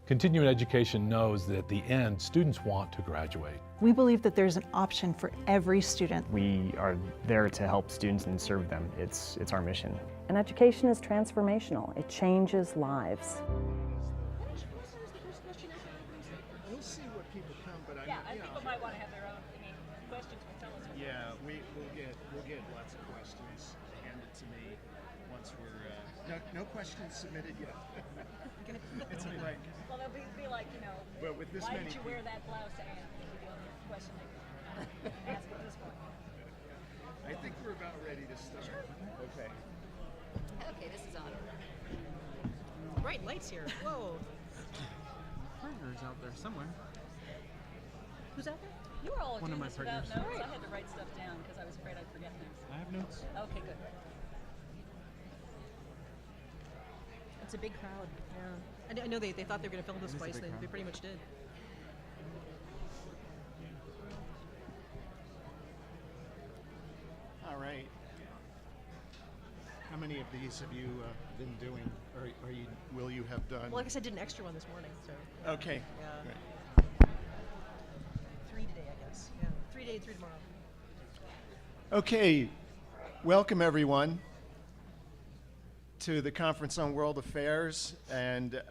Continuing education knows that at the end, students want to graduate. We believe that there's an option for every student. We are there to help students and serve them. It's our mission. And education is transformational. It changes lives. We'll see what people come, but people might want to have their own questions. Tell us. Yeah, we'll get lots of questions handed to me once we're no questions submitted yet. It's like, Well, they'll be like, but with this why many did you wear that blouse, Anne? Will be the only question they can ask at this point. I think we're about ready to start. Okay. Okay, this is on. Bright lights here. Whoa. Partner's out there somewhere. Who's out there? You were all One of doing my this without partners. notes. I had to write stuff down because I was afraid I'd forget things. I have notes. Okay, good. It's a big crowd. Yeah. I know they thought they were going to film this It is a twice. big They crowd. pretty much did. All right. How many of these have you been doing, or will you have done? Well, like I said, I did an extra one this morning. So. Okay. Yeah. Great. 3 today, I guess. Yeah. 3 today, 3 tomorrow. Okay, welcome everyone to the Conference on World Affairs and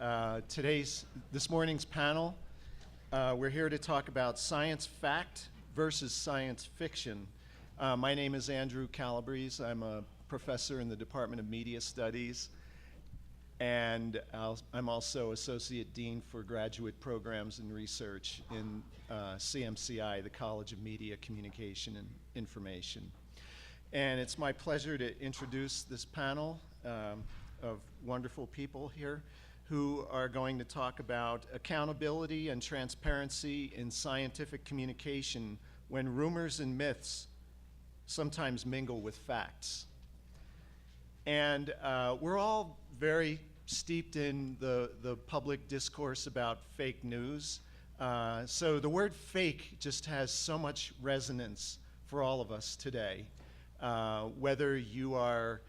this morning's panel. We're here to talk about science fact versus science fiction. My name is Andrew Calabrese. I'm a professor in the Department of Media Studies, and I'm also Associate Dean for Graduate Programs and Research in CMCI, the College of Media, Communication, and Information. And it's my pleasure to introduce this panel of wonderful people here who are going to talk about accountability and transparency in scientific communication when rumors and myths sometimes mingle with facts. And we're all very steeped in the public discourse about fake news. So the word fake just has so much resonance for all of us today. Whether you are,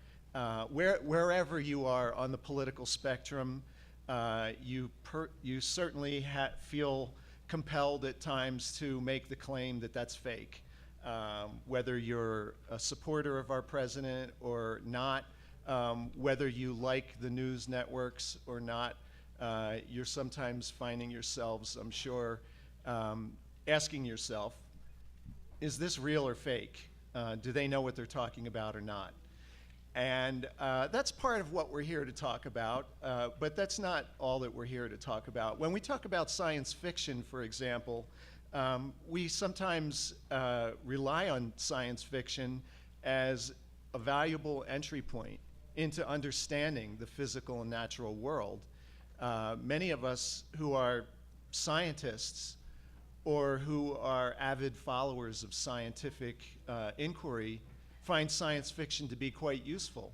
wherever you are on the political spectrum, you certainly feel compelled at times to make the claim that that's fake. Whether you're a supporter of our president or not, whether you like the news networks or not, you're sometimes finding yourselves, I'm sure, asking yourself, is this real or fake? Do they know what they're talking about or not? And that's part of what we're here to talk about, but that's not all that we're here to talk about. When we talk about science fiction, for example, we sometimes rely on science fiction as a valuable entry point into understanding the physical and natural world. Many of us who are scientists or who are avid followers of scientific inquiry find science fiction to be quite useful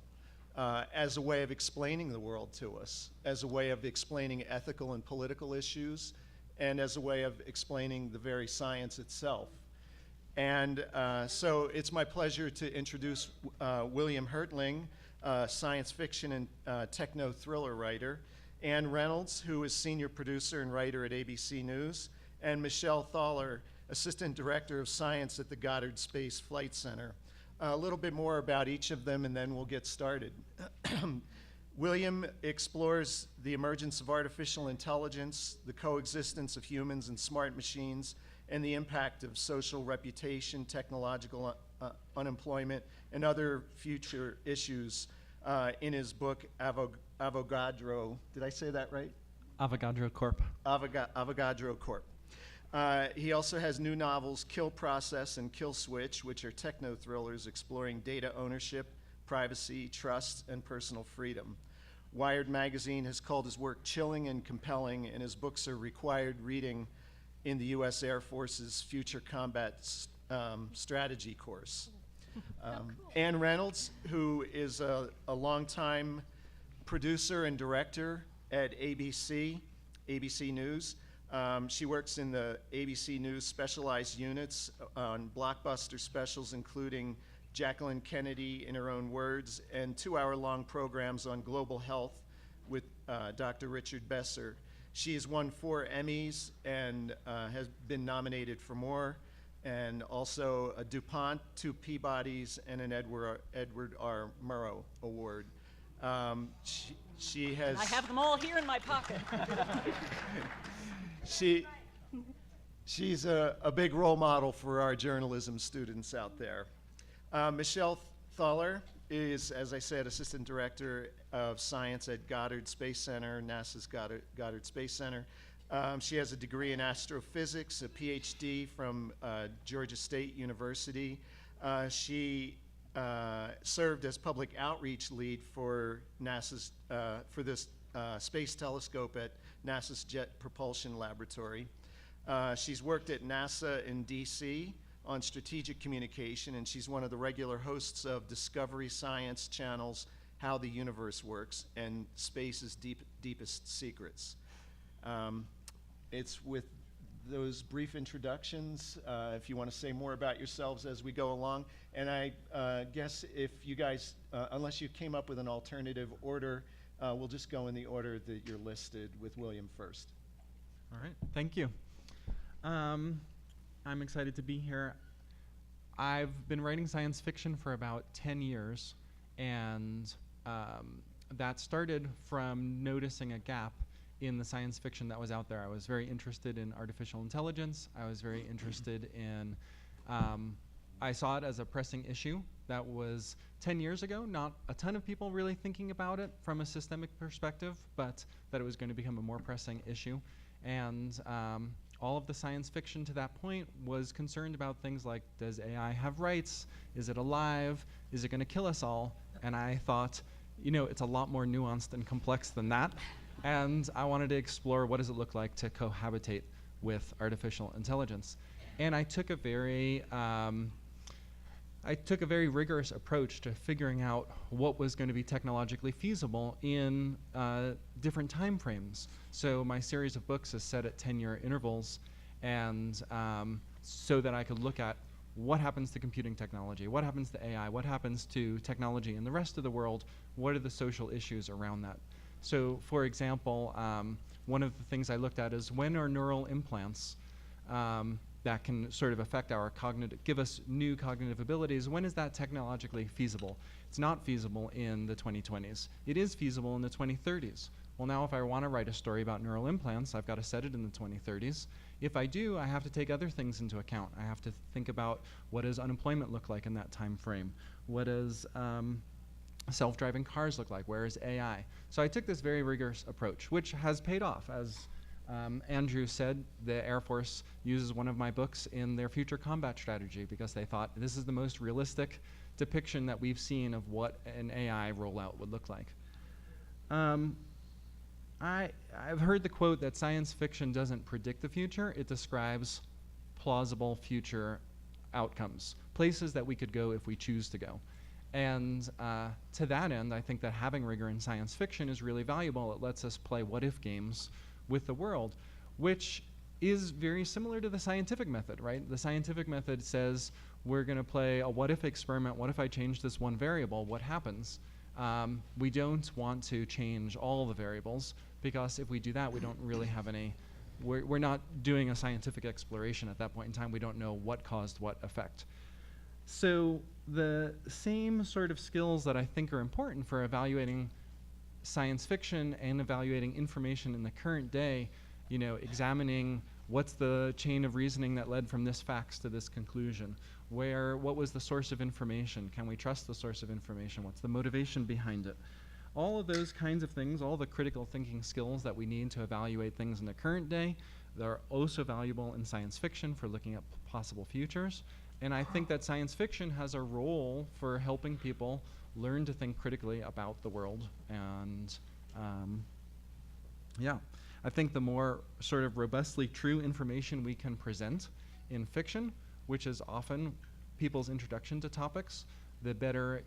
as a way of explaining the world to us, as a way of explaining ethical and political issues, and as a way of explaining the very science itself. And so it's my pleasure to introduce William Hertling, science fiction and techno-thriller writer, Ann Reynolds, who is senior producer and writer at ABC News, and Michelle Thaller, assistant director of science at the Goddard Space Flight Center. A little bit more about each of them, and then we'll get started. William explores the emergence of artificial intelligence, the coexistence of humans and smart machines, and the impact of social reputation, technological unemployment, and other future issues in his book, Avogadro. Did I say that right? Avogadro Corp. Avogadro Corp. He also has new novels, Kill Process and Kill Switch, which are techno-thrillers exploring data ownership, privacy, trust, and personal freedom. Wired magazine has called his work chilling and compelling, and his books are required reading in the U.S. Air Force's Future Combat Strategy course. Ann Reynolds, who is a longtime producer and director at ABC News. She works in the ABC News specialized units on blockbuster specials, including Jacqueline Kennedy in Her Own Words, and 2-hour-long programs on global health with Dr. Richard Besser. She has won 4 Emmys and has been nominated for more, and also a DuPont, 2 Peabodys, and an Edward R. Murrow Award. She has. I have them all here in my pocket. She's a big role model for our journalism students out there. Michelle Thaller is, as I said, Assistant Director of Science at Goddard Space Center, NASA's Goddard Space Center. She has a degree in astrophysics, a PhD from Georgia State University. She served as public outreach lead for NASA's, for this space telescope at NASA's Jet Propulsion Laboratory. She's worked at NASA in DC on strategic communication, and she's one of the regular hosts of Discovery Science Channel's How the Universe Works and Space's Deepest Secrets. It's with those brief introductions, if you want to say more about yourselves as we go along. And I guess if you guys, unless you came up with an alternative order, we'll just go in the order that you're listed, with William first. All right, thank you. I'm excited to be here. I've been writing science fiction for about 10 years, and that started from noticing a gap in the science fiction that was out there. I was very interested in artificial intelligence. I was very interested in, I saw it as a pressing issue that was 10 years ago, not a ton of people really thinking about it from a systemic perspective, but that it was going to become a more pressing issue. And all of the science fiction to that point was concerned about things like, does AI have rights? Is it alive? Is it going to kill us all? And I thought, you know, it's a lot more nuanced and complex than that. And I wanted to explore what does it look like to cohabitate with artificial intelligence. And I took a very rigorous approach to figuring out what was going to be technologically feasible in different time frames. So my series of books is set at 10-year intervals, and so that I could look at what happens to computing technology, what happens to AI, what happens to technology in the rest of the world, what are the social issues around that. So for example, one of the things I looked at is, when are neural implants that can sort of affect our give us new cognitive abilities, when is that technologically feasible? It's not feasible in the 2020s. It is feasible in the 2030s. Well, now if I want to write a story about neural implants, I've got to set it in the 2030s. If I do, I have to take other things into account. I have to think about, what does unemployment look like in that time frame? What does self-driving cars look like? Where is AI? So I took this very rigorous approach, which has paid off. As Andrew said, the Air Force uses one of my books in their future combat strategy because they thought this is the most realistic depiction that we've seen of what an AI rollout would look like. I've heard the quote that science fiction doesn't predict the future, it describes plausible future outcomes, places that we could go if we choose to go. And to that end, I think that having rigor in science fiction is really valuable. It lets us play what-if games with the world, which is very similar to the scientific method, right? The scientific method says, we're going to play a what-if experiment. What if I change this one variable? What happens? We don't want to change all the variables, because if we do that, we don't really have any, we're not doing a scientific exploration at that point in time. We don't know what caused what effect. So the same sort of skills that I think are important for evaluating science fiction and evaluating information in the current day, you know, examining what's the chain of reasoning that led from this facts to this conclusion, what was the source of information, can we trust the source of information, what's the motivation behind it. All of those kinds of things, all the critical thinking skills that we need to evaluate things in the current day, they're also valuable in science fiction for looking at possible futures. And I think that science fiction has a role for helping people learn to think critically about the world. And yeah, I think the more sort of robustly true information we can present in fiction, which is often people's introduction to topics, the better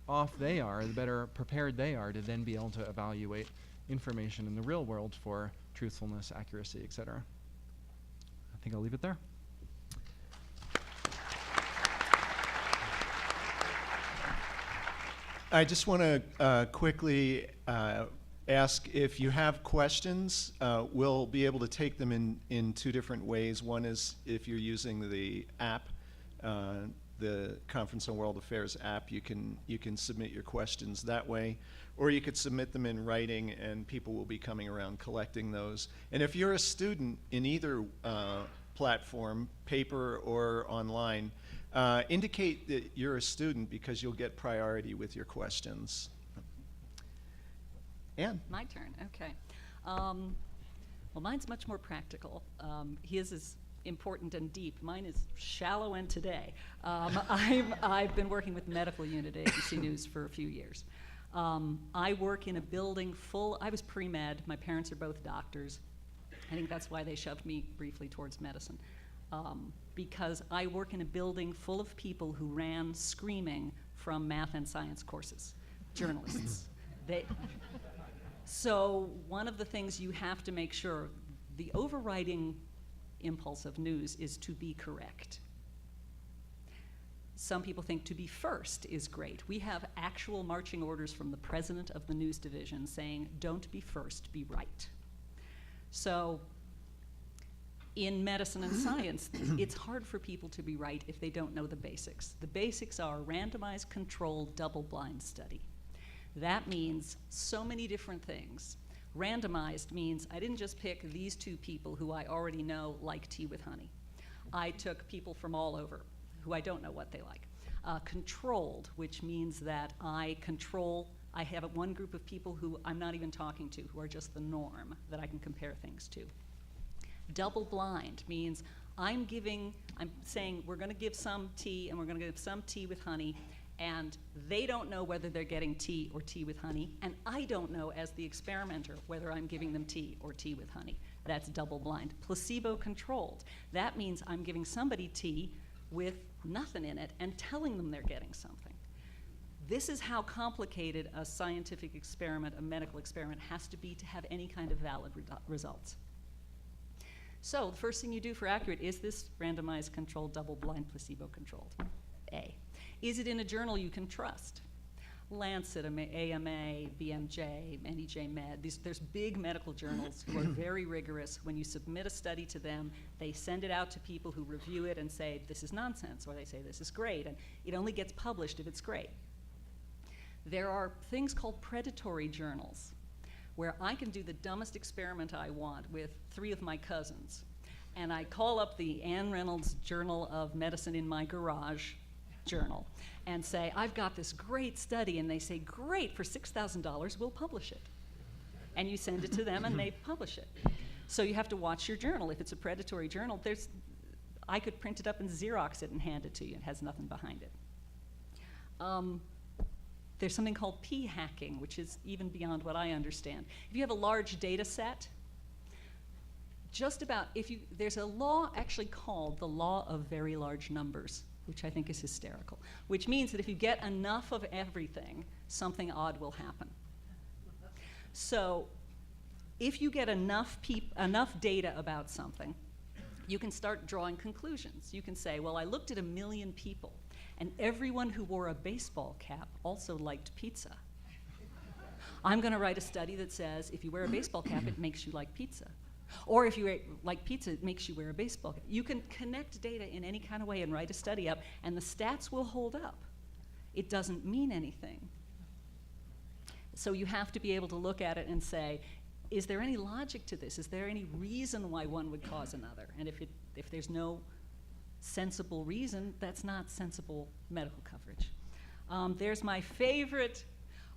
off they are, the better prepared they are to then be able to evaluate information in the real world for truthfulness, accuracy, etc. I think I'll leave it there. I just want to quickly ask if you have questions. We'll be able to take them in two different ways. One is if you're using the app, the Conference on World Affairs app, you can submit your questions that way, or you could submit them in writing, and people will be coming around collecting those. And if you're a student in either platform, paper or online, indicate that you're a student because you'll get priority with your questions. Anne? My turn, okay. Well, mine's much more practical. His is important and deep. Mine is shallow and today. I've been working with the medical unit at ABC News for a few years. I work in a building I was pre-med, my parents are both doctors. I think that's why they shoved me briefly towards medicine. Because I work in a building full of people who ran screaming from math and science courses, journalists. So one of the things you have to make sure, the overriding impulse of news is to be correct. Some people think to be first is great. We have actual marching orders from the president of the news division saying, don't be first, be right. So in medicine and science, it's hard for people to be right if they don't know the basics. The basics are randomized, controlled, double-blind study. That means so many different things. Randomized means I didn't just pick these two people who I already know like tea with honey. I took people from all over who I don't know what they like. Controlled, which means that I have one group of people who I'm not even talking to, who are just the norm that I can compare things to. Double blind means I'm saying we're going to give some tea and we're going to give some tea with honey, and they don't know whether they're getting tea or tea with honey, and I don't know as the experimenter whether I'm giving them tea or tea with honey. That's double blind. Placebo controlled. That means I'm giving somebody tea with nothing in it and telling them they're getting something. This is how complicated a scientific experiment, a medical experiment, has to be to have any kind of valid results. So the first thing you do for accurate, is this randomized, controlled, double-blind, placebo-controlled? A. Is it in a journal you can trust? Lancet, AMA, BMJ, NEJ Med. There's big medical journals who are very rigorous. When you submit a study to them, they send it out to people who review it and say, this is nonsense, or they say, this is great, and it only gets published if it's great. There are things called predatory journals, where I can do the dumbest experiment I want with 3 of my cousins. And I call up the Ann Reynolds Journal of Medicine in my garage journal and say, I've got this great study. And they say, great, for $6,000, we'll publish it. And you send it to them and they publish it. So you have to watch your journal. If it's a predatory journal, I could print it up and Xerox it and hand it to you. It has nothing behind it. There's something called p-hacking, which is even beyond what I understand. If you have a large data set, there's a law actually called the law of very large numbers, which I think is hysterical, which means that if you get enough of everything, something odd will happen. So if you get enough data about something, you can start drawing conclusions. You can say, well, I looked at 1 million people, and everyone who wore a baseball cap also liked pizza. I'm going to write a study that says if you wear a baseball cap, it makes you like pizza. Or if you like pizza, it makes you wear a baseball cap. You can connect data in any kind of way and write a study up, and the stats will hold up. It doesn't mean anything. So you have to be able to look at it and say, is there any logic to this? Is there any reason why one would cause another? And if there's no sensible reason, that's not sensible medical coverage. There's my favorite,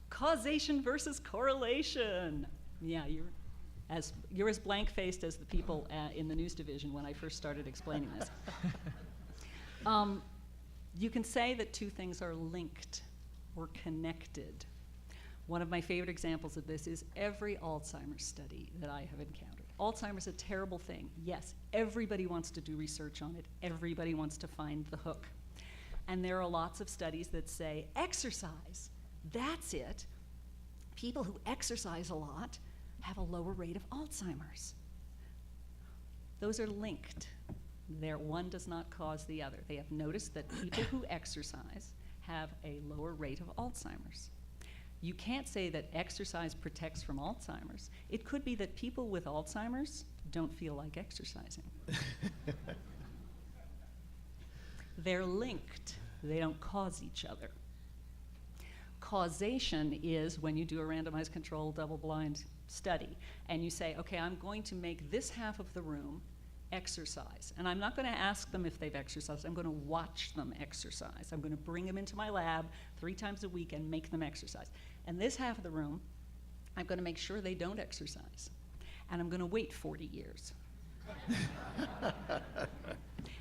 causation versus correlation. Yeah, you're as blank-faced as the people in the news division when I first started explaining this. You can say that 2 things are linked or connected. One of my favorite examples of this is every Alzheimer's study that I have encountered. Alzheimer's is a terrible thing. Yes, everybody wants to do research on it. Everybody wants to find the hook. And there are lots of studies that say, exercise, that's it. People who exercise a lot have a lower rate of Alzheimer's. Those are linked. One does not cause the other. They have noticed that people who exercise have a lower rate of Alzheimer's. You can't say that exercise protects from Alzheimer's. It could be that people with Alzheimer's don't feel like exercising. They're linked. They don't cause each other. Causation is when you do a randomized controlled double-blind study and you say, okay, I'm going to make this half of the room exercise. And I'm not going to ask them if they've exercised. I'm going to watch them exercise. I'm going to bring them into my lab 3 times a week and make them exercise. And this half of the room, I'm going to make sure they don't exercise. And I'm going to wait 40 years.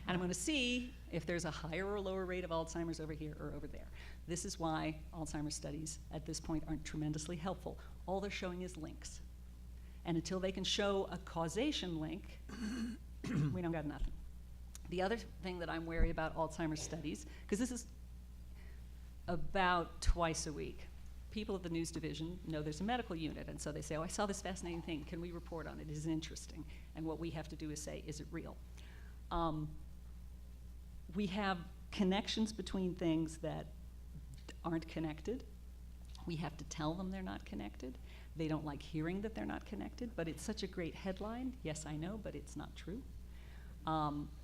And I'm going to see if there's a higher or lower rate of Alzheimer's over here or over there. This is why Alzheimer's studies at this point aren't tremendously helpful. All they're showing is links. And until they can show a causation link, we don't got nothing. The other thing that I'm wary about Alzheimer's studies, because this is about twice a week, people at the news division know there's a medical unit, and so they say, oh, I saw this fascinating thing. Can we report on it? Is it interesting? And what we have to do is say, is it real? We have connections between things that aren't connected. We have to tell them they're not connected. They don't like hearing that they're not connected, but it's such a great headline. Yes, I know, but it's not true.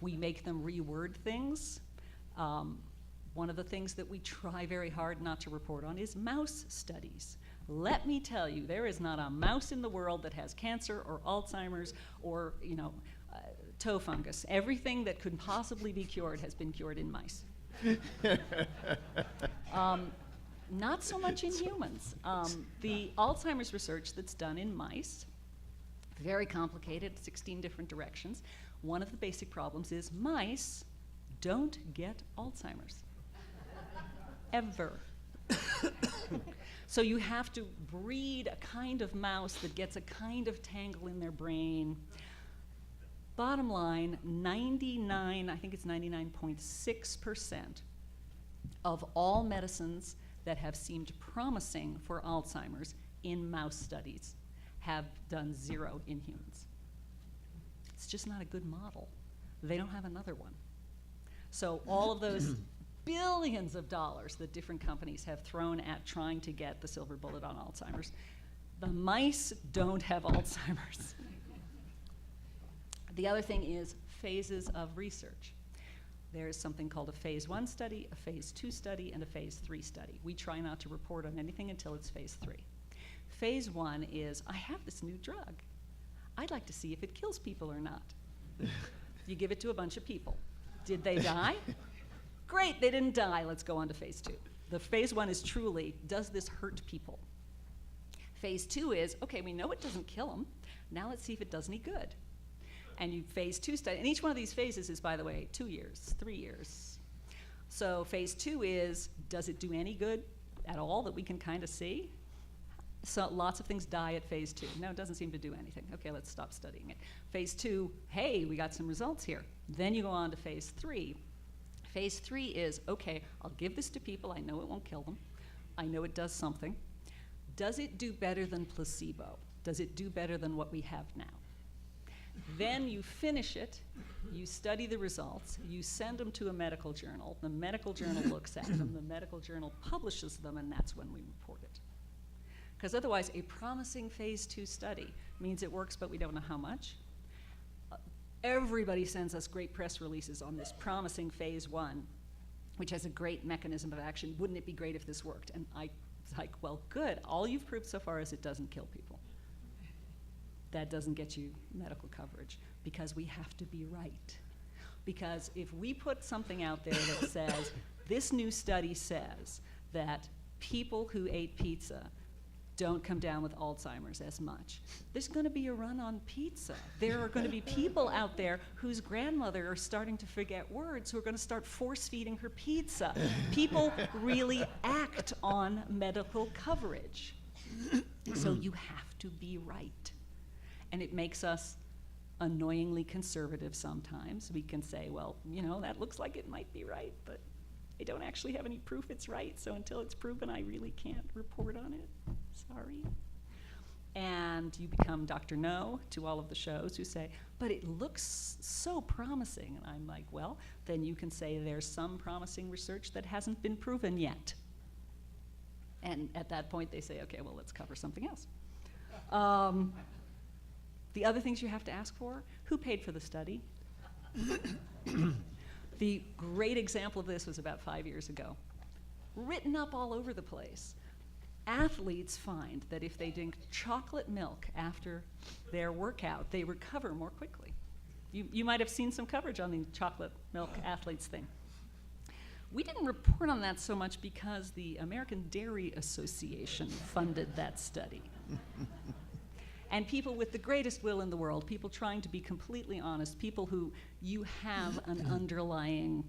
We make them reword things. One of the things that we try very hard not to report on is mouse studies. Let me tell you, there is not a mouse in the world that has cancer or Alzheimer's or, toe fungus. Everything that could possibly be cured has been cured in mice. Not so much in humans. The Alzheimer's research that's done in mice, very complicated, 16 different directions. One of the basic problems is mice don't get Alzheimer's. Ever. So you have to breed a kind of mouse that gets a kind of tangle in their brain. Bottom line, 99.6% of all medicines that have seemed promising for Alzheimer's in mouse studies have done 0 in humans. It's just not a good model. They don't have another one. So all of those billions of dollars that different companies have thrown at trying to get the silver bullet on Alzheimer's, the mice don't have Alzheimer's. The other thing is phases of research. There is something called a phase 1 study, a phase 2 study, and a phase 3 study. We try not to report on anything until it's phase 3. Phase 1 is, I have this new drug. I'd like to see if it kills people or not. You give it to a bunch of people. Did they die? Great, they didn't die. Let's go on to phase 2. The phase 1 is truly, does this hurt people? Phase 2 is, okay, we know it doesn't kill them. Now let's see if it does any good. And you phase 2 study, and each one of these phases is, by the way, 2 years, 3 years. So phase 2 is, does it do any good at all that we can kind of see? So lots of things die at phase 2. No, it doesn't seem to do anything. Okay, let's stop studying it. Phase 2, hey, we got some results here. Then you go on to phase 3. Phase 3 is, okay, I'll give this to people. I know it won't kill them. I know it does something. Does it do better than placebo? Does it do better than what we have now? Then you finish it, you study the results, you send them to a medical journal, the medical journal looks at them, the medical journal publishes them, and that's when we report it. Because otherwise, a promising phase 2 study means it works, but we don't know how much. Everybody sends us great press releases on this promising phase 1, which has a great mechanism of action. Wouldn't it be great if this worked? And I was like, well, good. All you've proved so far is it doesn't kill people. That doesn't get you medical coverage because we have to be right. Because if we put something out there that says, this new study says that people who ate pizza don't come down with Alzheimer's as much, there's going to be a run on pizza. There are going to be people out there whose grandmother are starting to forget words who are going to start force-feeding her pizza. People really act on medical coverage. So you have to be right. And it makes us annoyingly conservative sometimes. We can say, well, that looks like it might be right, but I don't actually have any proof it's right, so until it's proven, I really can't report on it. Sorry. And you become Dr. No to all of the shows who say, but it looks so promising. And I'm like, well, then you can say there's some promising research that hasn't been proven yet. And at that point, they say, okay, well, let's cover something else. The other things you have to ask for, who paid for the study? The great example of this was about 5 years ago. Written up all over the place. Athletes find that if they drink chocolate milk after their workout, they recover more quickly. You might have seen some coverage on the chocolate milk athletes thing. We didn't report on that so much because the American Dairy Association funded that study. And people with the greatest will in the world, people trying to be completely honest, people who you have an underlying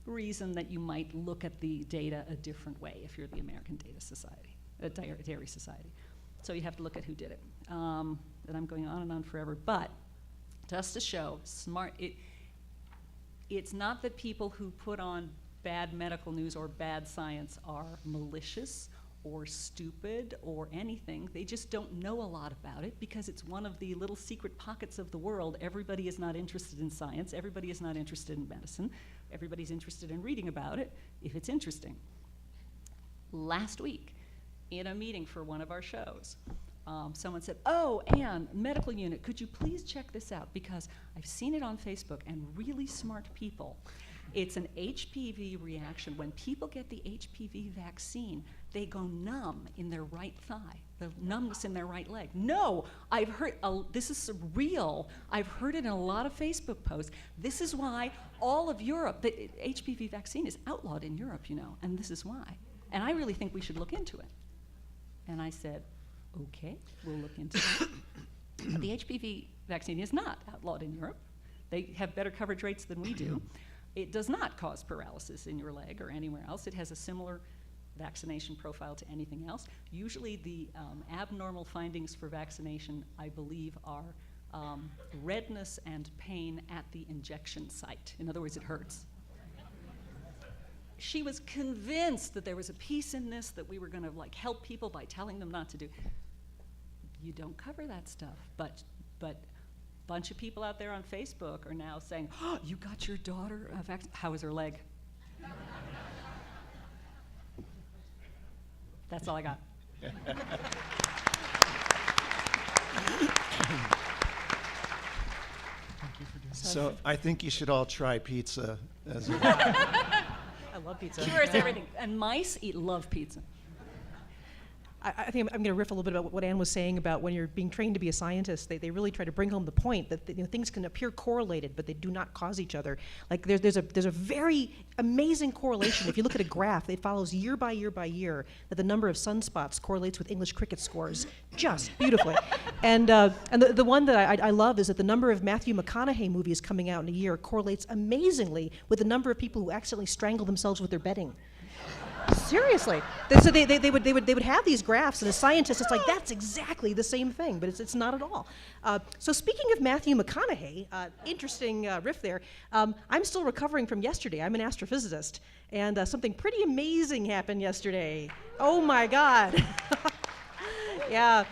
reason that you might look at the data a different way if you're the American Dairy Society. So you have to look at who did it. And I'm going on and on forever, but just to show it's not that people who put on bad medical news or bad science are malicious or stupid or anything. They just don't know a lot about it because it's one of the little secret pockets of the world. Everybody is not interested in science. Everybody is not interested in medicine. Everybody's interested in reading about it if it's interesting. Last week, in a meeting for one of our shows, someone said, oh, Anne, medical unit, could you please check this out? Because I've seen it on Facebook, and really smart people. It's an HPV reaction. When people get the HPV vaccine, they go numb in their right thigh, the numbness in their right leg. No, I've heard, this is real. I've heard it in a lot of Facebook posts. This is why all of Europe, the HPV vaccine is outlawed in Europe, you know, and this is why. And I really think we should look into it. And I said, okay, we'll look into it. But the HPV vaccine is not outlawed in Europe. They have better coverage rates than we do. It does not cause paralysis in your leg or anywhere else. It has a similar vaccination profile to anything else. Usually the abnormal findings for vaccination, I believe, are redness and pain at the injection site. In other words, it hurts. She was convinced that there was a piece in this that we were going to like help people by telling them not to do. You don't cover that stuff, but bunch of people out there on Facebook are now saying, oh, you got your daughter a vaccine. How is her leg? That's all I got. So I think you should all try pizza as well. I love pizza. Cures everything. And mice love pizza. I think I'm going to riff a little bit about what Anne was saying about when you're being trained to be a scientist. They really try to bring home the point that things can appear correlated, but they do not cause each other. Like there's a very amazing correlation. If you look at a graph, it follows year by year by year that the number of sunspots correlates with English cricket scores just beautifully. And the one that I love is that the number of Matthew McConaughey movies coming out in a year correlates amazingly with the number of people who accidentally strangle themselves with their bedding. Seriously. So they would have these graphs, and as scientists, it's like, that's exactly the same thing, but it's not at all. So speaking of Matthew McConaughey, interesting riff there, I'm still recovering from yesterday. I'm an astrophysicist, and something pretty amazing happened yesterday. Oh my God. Yeah.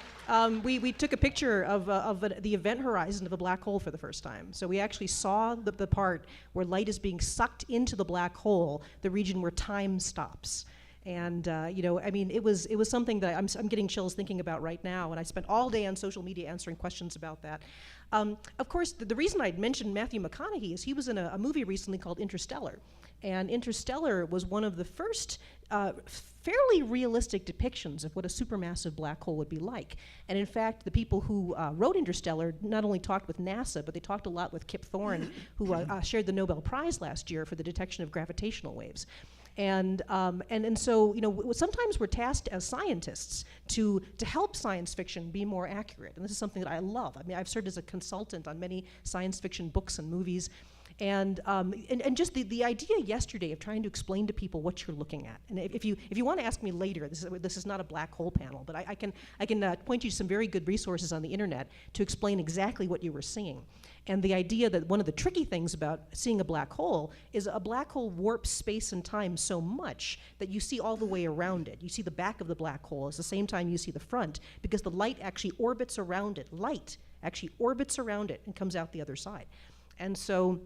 We took a picture of the event horizon of a black hole for the first time. So we actually saw the part where light is being sucked into the black hole, the region where time stops. And you know, I mean, it was something that I'm getting chills thinking about right now. And I spent all day on social media answering questions about that. Of course, the reason I'd mentioned Matthew McConaughey is he was in a movie recently called Interstellar. And Interstellar was one of the first fairly realistic depictions of what a supermassive black hole would be like. And in fact, the people who wrote Interstellar not only talked with NASA, but they talked a lot with Kip Thorne, who shared the Nobel Prize last year for the detection of gravitational waves. And so, you know, sometimes we're tasked as scientists to help science fiction be more accurate. And this is something that I love. I mean, I've served as a consultant on many science fiction books and movies. And just the idea yesterday of trying to explain to people what you're looking at. And if you want to ask me later, this is not a black hole panel, but I can point you to some very good resources on the internet to explain exactly what you were seeing. And the idea that one of the tricky things about seeing a black hole is a black hole warps space and time so much that you see all the way around it. You see the back of the black hole at the same time you see the front, because the light actually orbits around it. Light actually orbits around it and comes out the other side. And so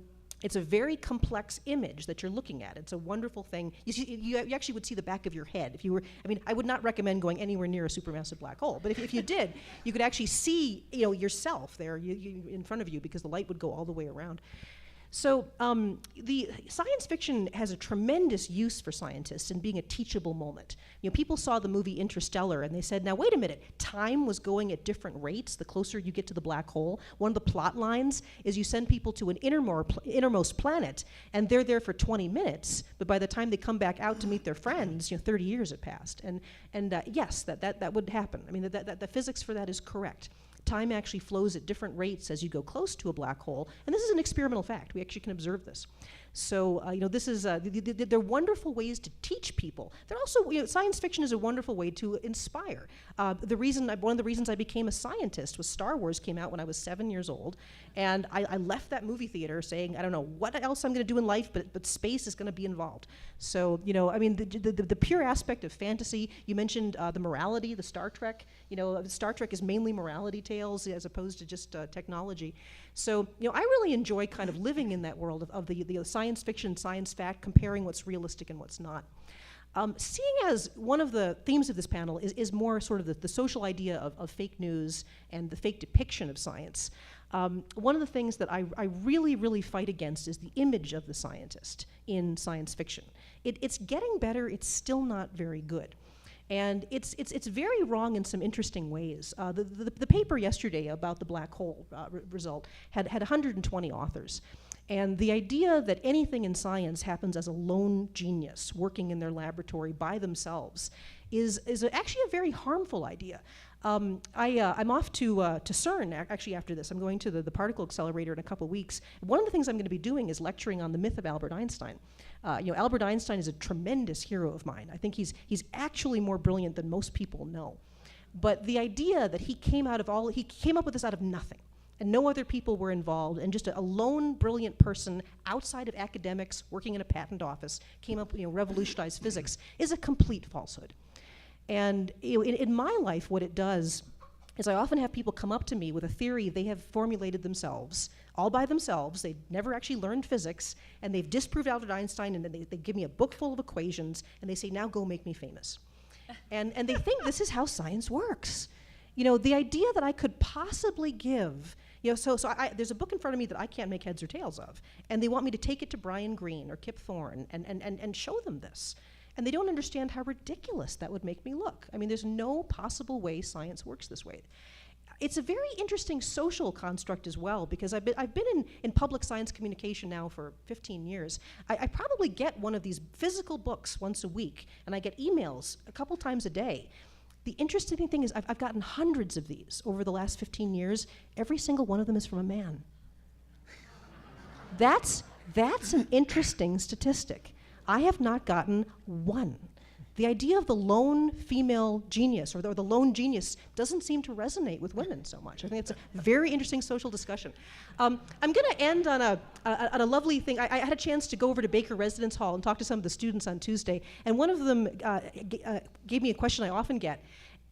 It's a very complex image that you're looking at. It's a wonderful thing. You actually would see the back of your head. If you were, I mean, I would not recommend going anywhere near a supermassive black hole, but if you did, you could actually see, yourself there in front of you, because the light would go all the way around. So the science fiction has a tremendous use for scientists in being a teachable moment. People saw the movie Interstellar and they said, now wait a minute, time was going at different rates the closer you get to the black hole. One of the plot lines is you send people to an innermost planet and they're there for 20 minutes, but by the time they come back out to meet their friends, 30 years have passed. And yes, that would happen. I mean, the physics for that is correct. Time actually flows at different rates as you go close to a black hole, and this is an experimental fact. We actually can observe this. So, this is, they're wonderful ways to teach people. They're also, science fiction is a wonderful way to inspire. One of the reasons I became a scientist was Star Wars came out when I was 7 years old, and I left that movie theater saying, I don't know what else I'm gonna do in life, but space is gonna be involved. So, I mean, the pure aspect of fantasy, you mentioned the morality, the Star Trek, Star Trek is mainly morality tales as opposed to just technology. So, I really enjoy kind of living in that world of the science fiction, science fact, comparing what's realistic and what's not. Seeing as one of the themes of this panel is more sort of the social idea of fake news and the fake depiction of science, one of the things that I really, really fight against is the image of the scientist in science fiction. It's getting better, it's still not very good. And it's very wrong in some interesting ways. The paper yesterday about the black hole result had 120 authors. And the idea that anything in science happens as a lone genius working in their laboratory by themselves is actually a very harmful idea. I'm off to CERN actually after this. I'm going to the particle accelerator in a couple weeks. One of the things I'm going to be doing is lecturing on the myth of Albert Einstein. Albert Einstein is a tremendous hero of mine. I think he's actually more brilliant than most people know. But the idea that he came up with this out of nothing, and no other people were involved, and just a lone brilliant person outside of academics working in a patent office came up, revolutionized physics, is a complete falsehood. And in my life, what it does is I often have people come up to me with a theory they have formulated themselves, all by themselves. They've never actually learned physics, and they've disproved Albert Einstein, and then they give me a book full of equations, and they say, now go make me famous. And they think this is how science works. The idea that I could possibly give, there's a book in front of me that I can't make heads or tails of, and they want me to take it to Brian Greene or Kip Thorne and show them this. And they don't understand how ridiculous that would make me look. I mean, there's no possible way science works this way. It's a very interesting social construct as well, because I've been in public science communication now for 15 years. I probably get one of these physical books once a week, and I get emails a couple times a day. The interesting thing is I've gotten hundreds of these over the last 15 years. Every single one of them is from a man. That's an interesting statistic. I have not gotten one. The idea of the lone female genius or the lone genius doesn't seem to resonate with women so much. I think it's a very interesting social discussion. I'm going to end on a lovely thing. I had a chance to go over to Baker Residence Hall and talk to some of the students on Tuesday, and one of them gave me a question I often get.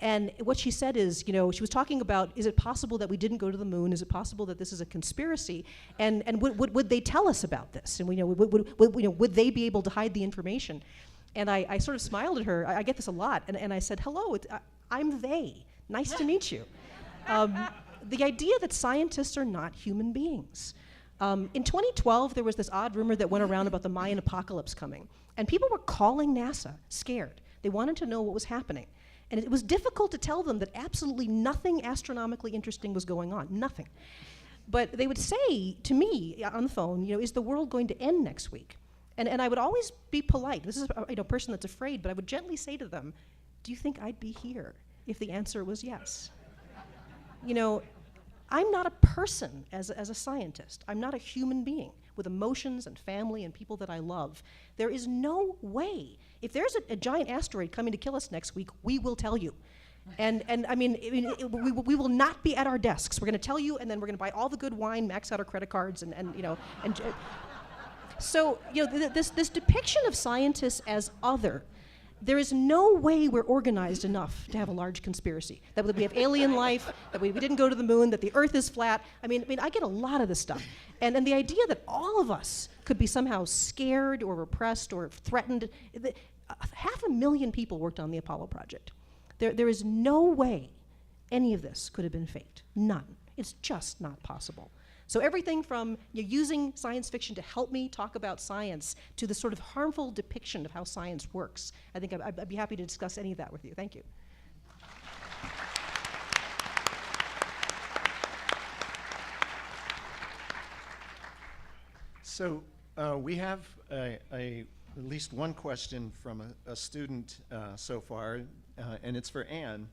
And what she said is, she was talking about, is it possible that we didn't go to the moon? Is it possible that this is a conspiracy? And would they tell us about this? And would they be able to hide the information? And I sort of smiled at her. I get this a lot. And I said, hello, I'm they. Nice to meet you. The idea that scientists are not human beings. In 2012, there was this odd rumor that went around about the Mayan apocalypse coming. And people were calling NASA, scared. They wanted to know what was happening. And it was difficult to tell them that absolutely nothing astronomically interesting was going on, nothing. But they would say to me on the phone, is the world going to end next week? And I would always be polite. This is a person that's afraid, but I would gently say to them, do you think I'd be here if the answer was yes? I'm not a person as a scientist. I'm not a human being with emotions and family and people that I love. There is no way. If there's a giant asteroid coming to kill us next week, we will tell you. And I mean, we will not be at our desks. We're going to tell you, and then we're going to buy all the good wine, max out our credit cards, so this depiction of scientists as other There is no way we're organized enough to have a large conspiracy. That we have alien life, that we didn't go to the moon, that the earth is flat. I mean, I get a lot of this stuff. And the idea that all of us could be somehow scared or repressed or threatened, 500,000 people worked on the Apollo project. There is no way any of this could have been faked. None. It's just not possible. So everything from using science fiction to help me talk about science to the sort of harmful depiction of how science works, I think I'd be happy to discuss any of that with you. Thank you. So we have at least one question from a student so far, and it's for Anne.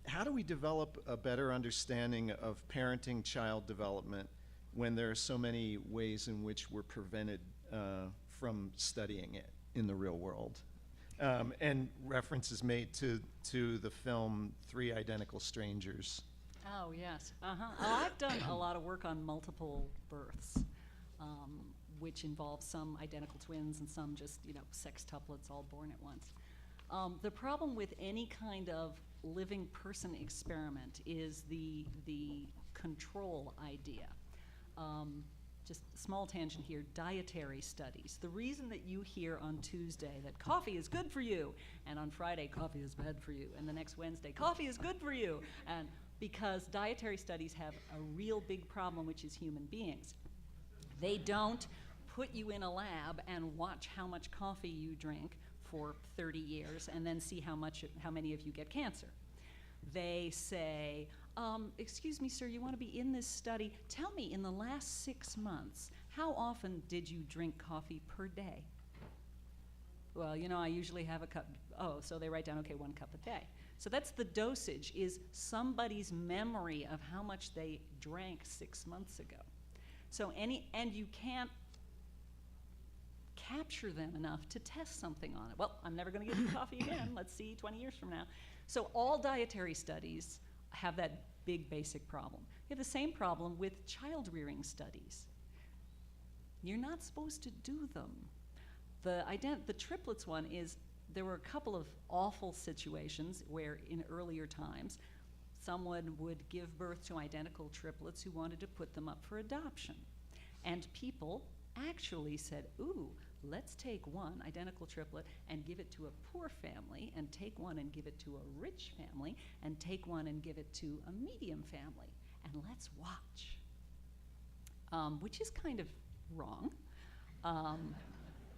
How do we develop a better understanding of parenting child development when there are so many ways in which we're prevented from studying it in the real world? And references made to the film Three Identical Strangers. Oh, yes. I've done a lot of work on multiple births, which involves some identical twins and some just, sextuplets all born at once. The problem with any kind of living person experiment is the control idea. Just a small tangent here, dietary studies. The reason that you hear on Tuesday that coffee is good for you, and on Friday coffee is bad for you, and the next Wednesday coffee is good for you, and because dietary studies have a real big problem, which is human beings. They don't put you in a lab and watch how much coffee you drink for 30 years and then see how many of you get cancer. They say, excuse me, sir, you want to be in this study? Tell me, in the last 6 months, how often did you drink coffee per day? Well, I usually have a cup. Oh, so they write down, okay, 1 cup a day. So that's the dosage, is somebody's memory of how much they drank 6 months ago. So and you can't capture them enough to test something on it. Well, I'm never going to give you coffee again. Let's see 20 years from now. So all dietary studies have that big basic problem. We have the same problem with child rearing studies. You're not supposed to do them. The triplets one is, there were a couple of awful situations where in earlier times someone would give birth to identical triplets who wanted to put them up for adoption. And people actually said, ooh, let's take one identical triplet and give it to a poor family, and take one and give it to a rich family, and take one and give it to a medium family, and let's watch. Which is kind of wrong.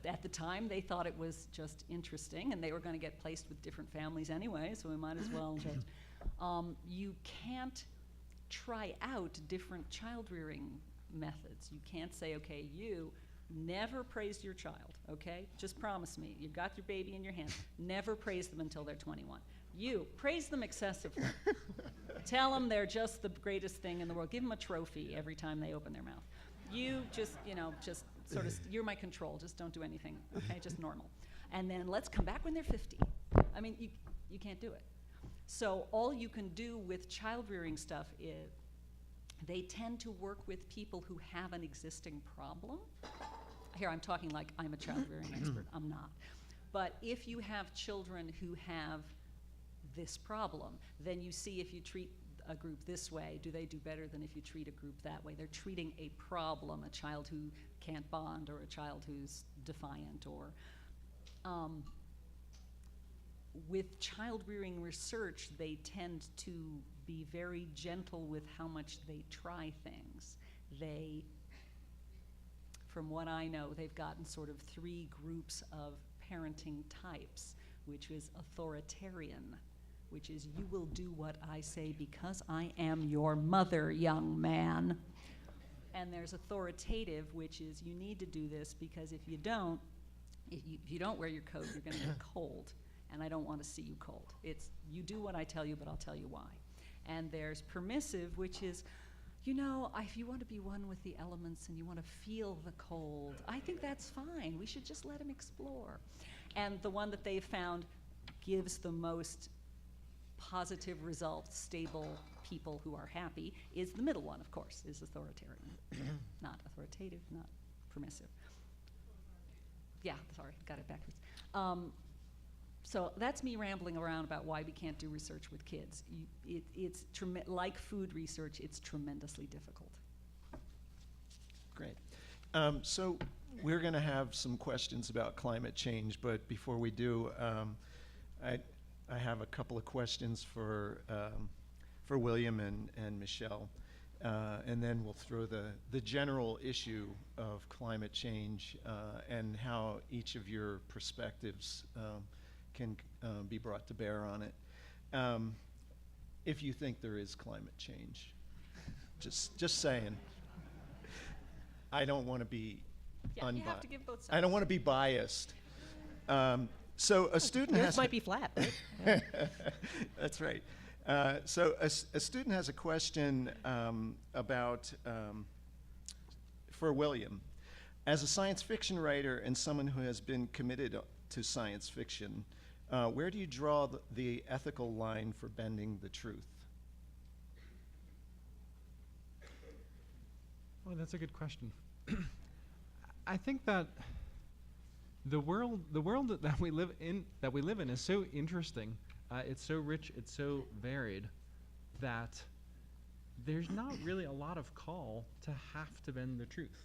At the time, they thought it was just interesting, and they were going to get placed with different families anyway, so we might as well just. You can't try out different child rearing methods. You can't say, okay, you never praise your child, okay? Just promise me. You've got your baby in your hand. Never praise them until they're 21. You praise them excessively. Tell them they're just the greatest thing in the world. Give them a trophy every time they open their mouth. You just, just sort of, you're my control. Just don't do anything, okay? Just normal. And then let's come back when they're 50. I mean, you can't do it. So all you can do with child rearing stuff is they tend to work with people who have an existing problem. Here, I'm talking like I'm a child rearing expert. I'm not. But if you have children who have this problem, then you see if you treat a group this way, do they do better than if you treat a group that way? They're treating a problem, a child who can't bond, or a child who's defiant, or with child rearing research, they tend to be very gentle with how much they try things. From what I know, they've gotten sort of 3 groups of parenting types, which is authoritarian, which is you will do what I say because I am your mother, young man. And there's authoritative, which is you need to do this because if you don't wear your coat, you're going to get cold, and I don't want to see you cold. It's you do what I tell you, but I'll tell you why. And there's permissive, which is, if you want to be one with the elements and you want to feel the cold, I think that's fine. We should just let him explore. And the one that they've found gives the most positive results, stable people who are happy, is the middle one, of course, is authoritarian. Not authoritative, not permissive. Yeah, sorry, got it backwards. So that's me rambling around about why we can't do research with kids. It's like food research, it's tremendously difficult. Great. So we're going to have some questions about climate change, but before we do, I have a couple of questions for William and Michelle, and then we'll throw the general issue of climate change and how each of your perspectives can be brought to bear on it. If you think there is climate change, just saying. I don't want to be Yeah, you have to give both sides. I don't want to be biased. So a student Yours has might be flat, right? That's right. So a student has a question about, for William. As a science fiction writer and someone who has been committed to science fiction, where do you draw the ethical line for bending the truth? Well, that's a good question. I think that the world that we live in is so interesting. It's so rich. It's so varied that there's not really a lot of call to have to bend the truth.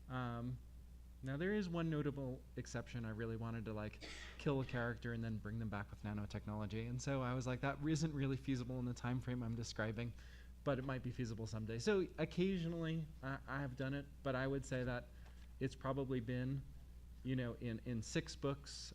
Now there is one notable exception. I really wanted to kill a character and then bring them back with nanotechnology, and so I was like, that isn't really feasible in the time frame I'm describing, but it might be feasible someday. So occasionally I have done it, but I would say that it's probably been, in 6 books,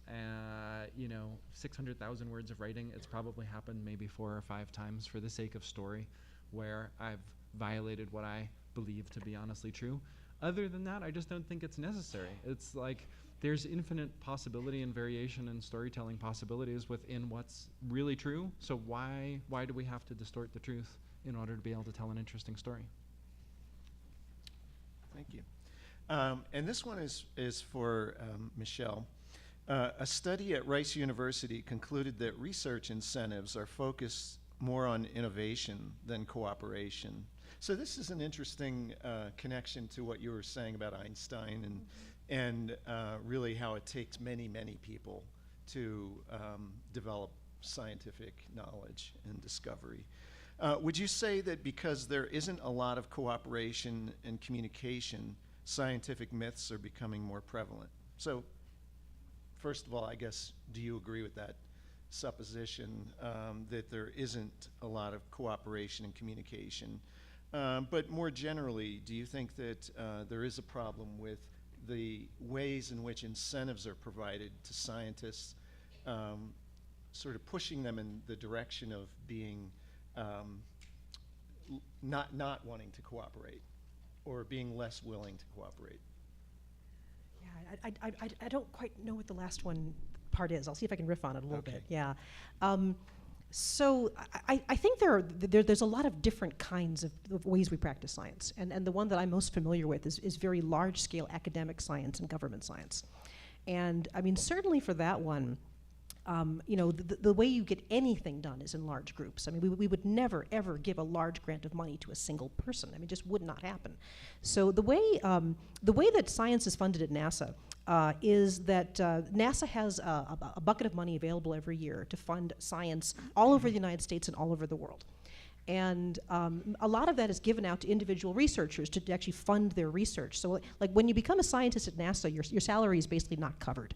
600,000 words of writing, it's probably happened maybe 4 or 5 times for the sake of story, where I've violated what I believe to be honestly true. Other than that, I just don't think it's necessary. It's like there's infinite possibility and variation and storytelling possibilities within what's really true. So why do we have to distort the truth in order to be able to tell an interesting story? Thank you. And this one is for Michelle. A study at Rice University concluded that research incentives are focused more on innovation than cooperation. So this is an interesting connection to what you were saying about Einstein and really how it takes many, many people to develop scientific knowledge and discovery. Would you say that because there isn't a lot of cooperation and communication, scientific myths are becoming more prevalent? So first of all, I guess, do you agree with that supposition that there isn't a lot of cooperation and communication? But more generally, do you think that there is a problem with the ways in which incentives are provided to scientists, sort of pushing them in the direction of being not wanting to cooperate or being less willing to cooperate? Yeah, I don't quite know what the last one part is. I'll see if I can riff on it a little bit. Yeah. So I think there's a lot of different kinds of ways we practice science, and the one that I'm most familiar with is very large-scale academic science and government science. And I mean, certainly for that one, the way you get anything done is in large groups. I mean, we would never, ever give a large grant of money to a single person. I mean, it just would not happen. So the way that science is funded at NASA is that NASA has a bucket of money available every year to fund science all over the United States and all over the world. And a lot of that is given out to individual researchers to actually fund their research. So like when you become a scientist at NASA, your salary is basically not covered.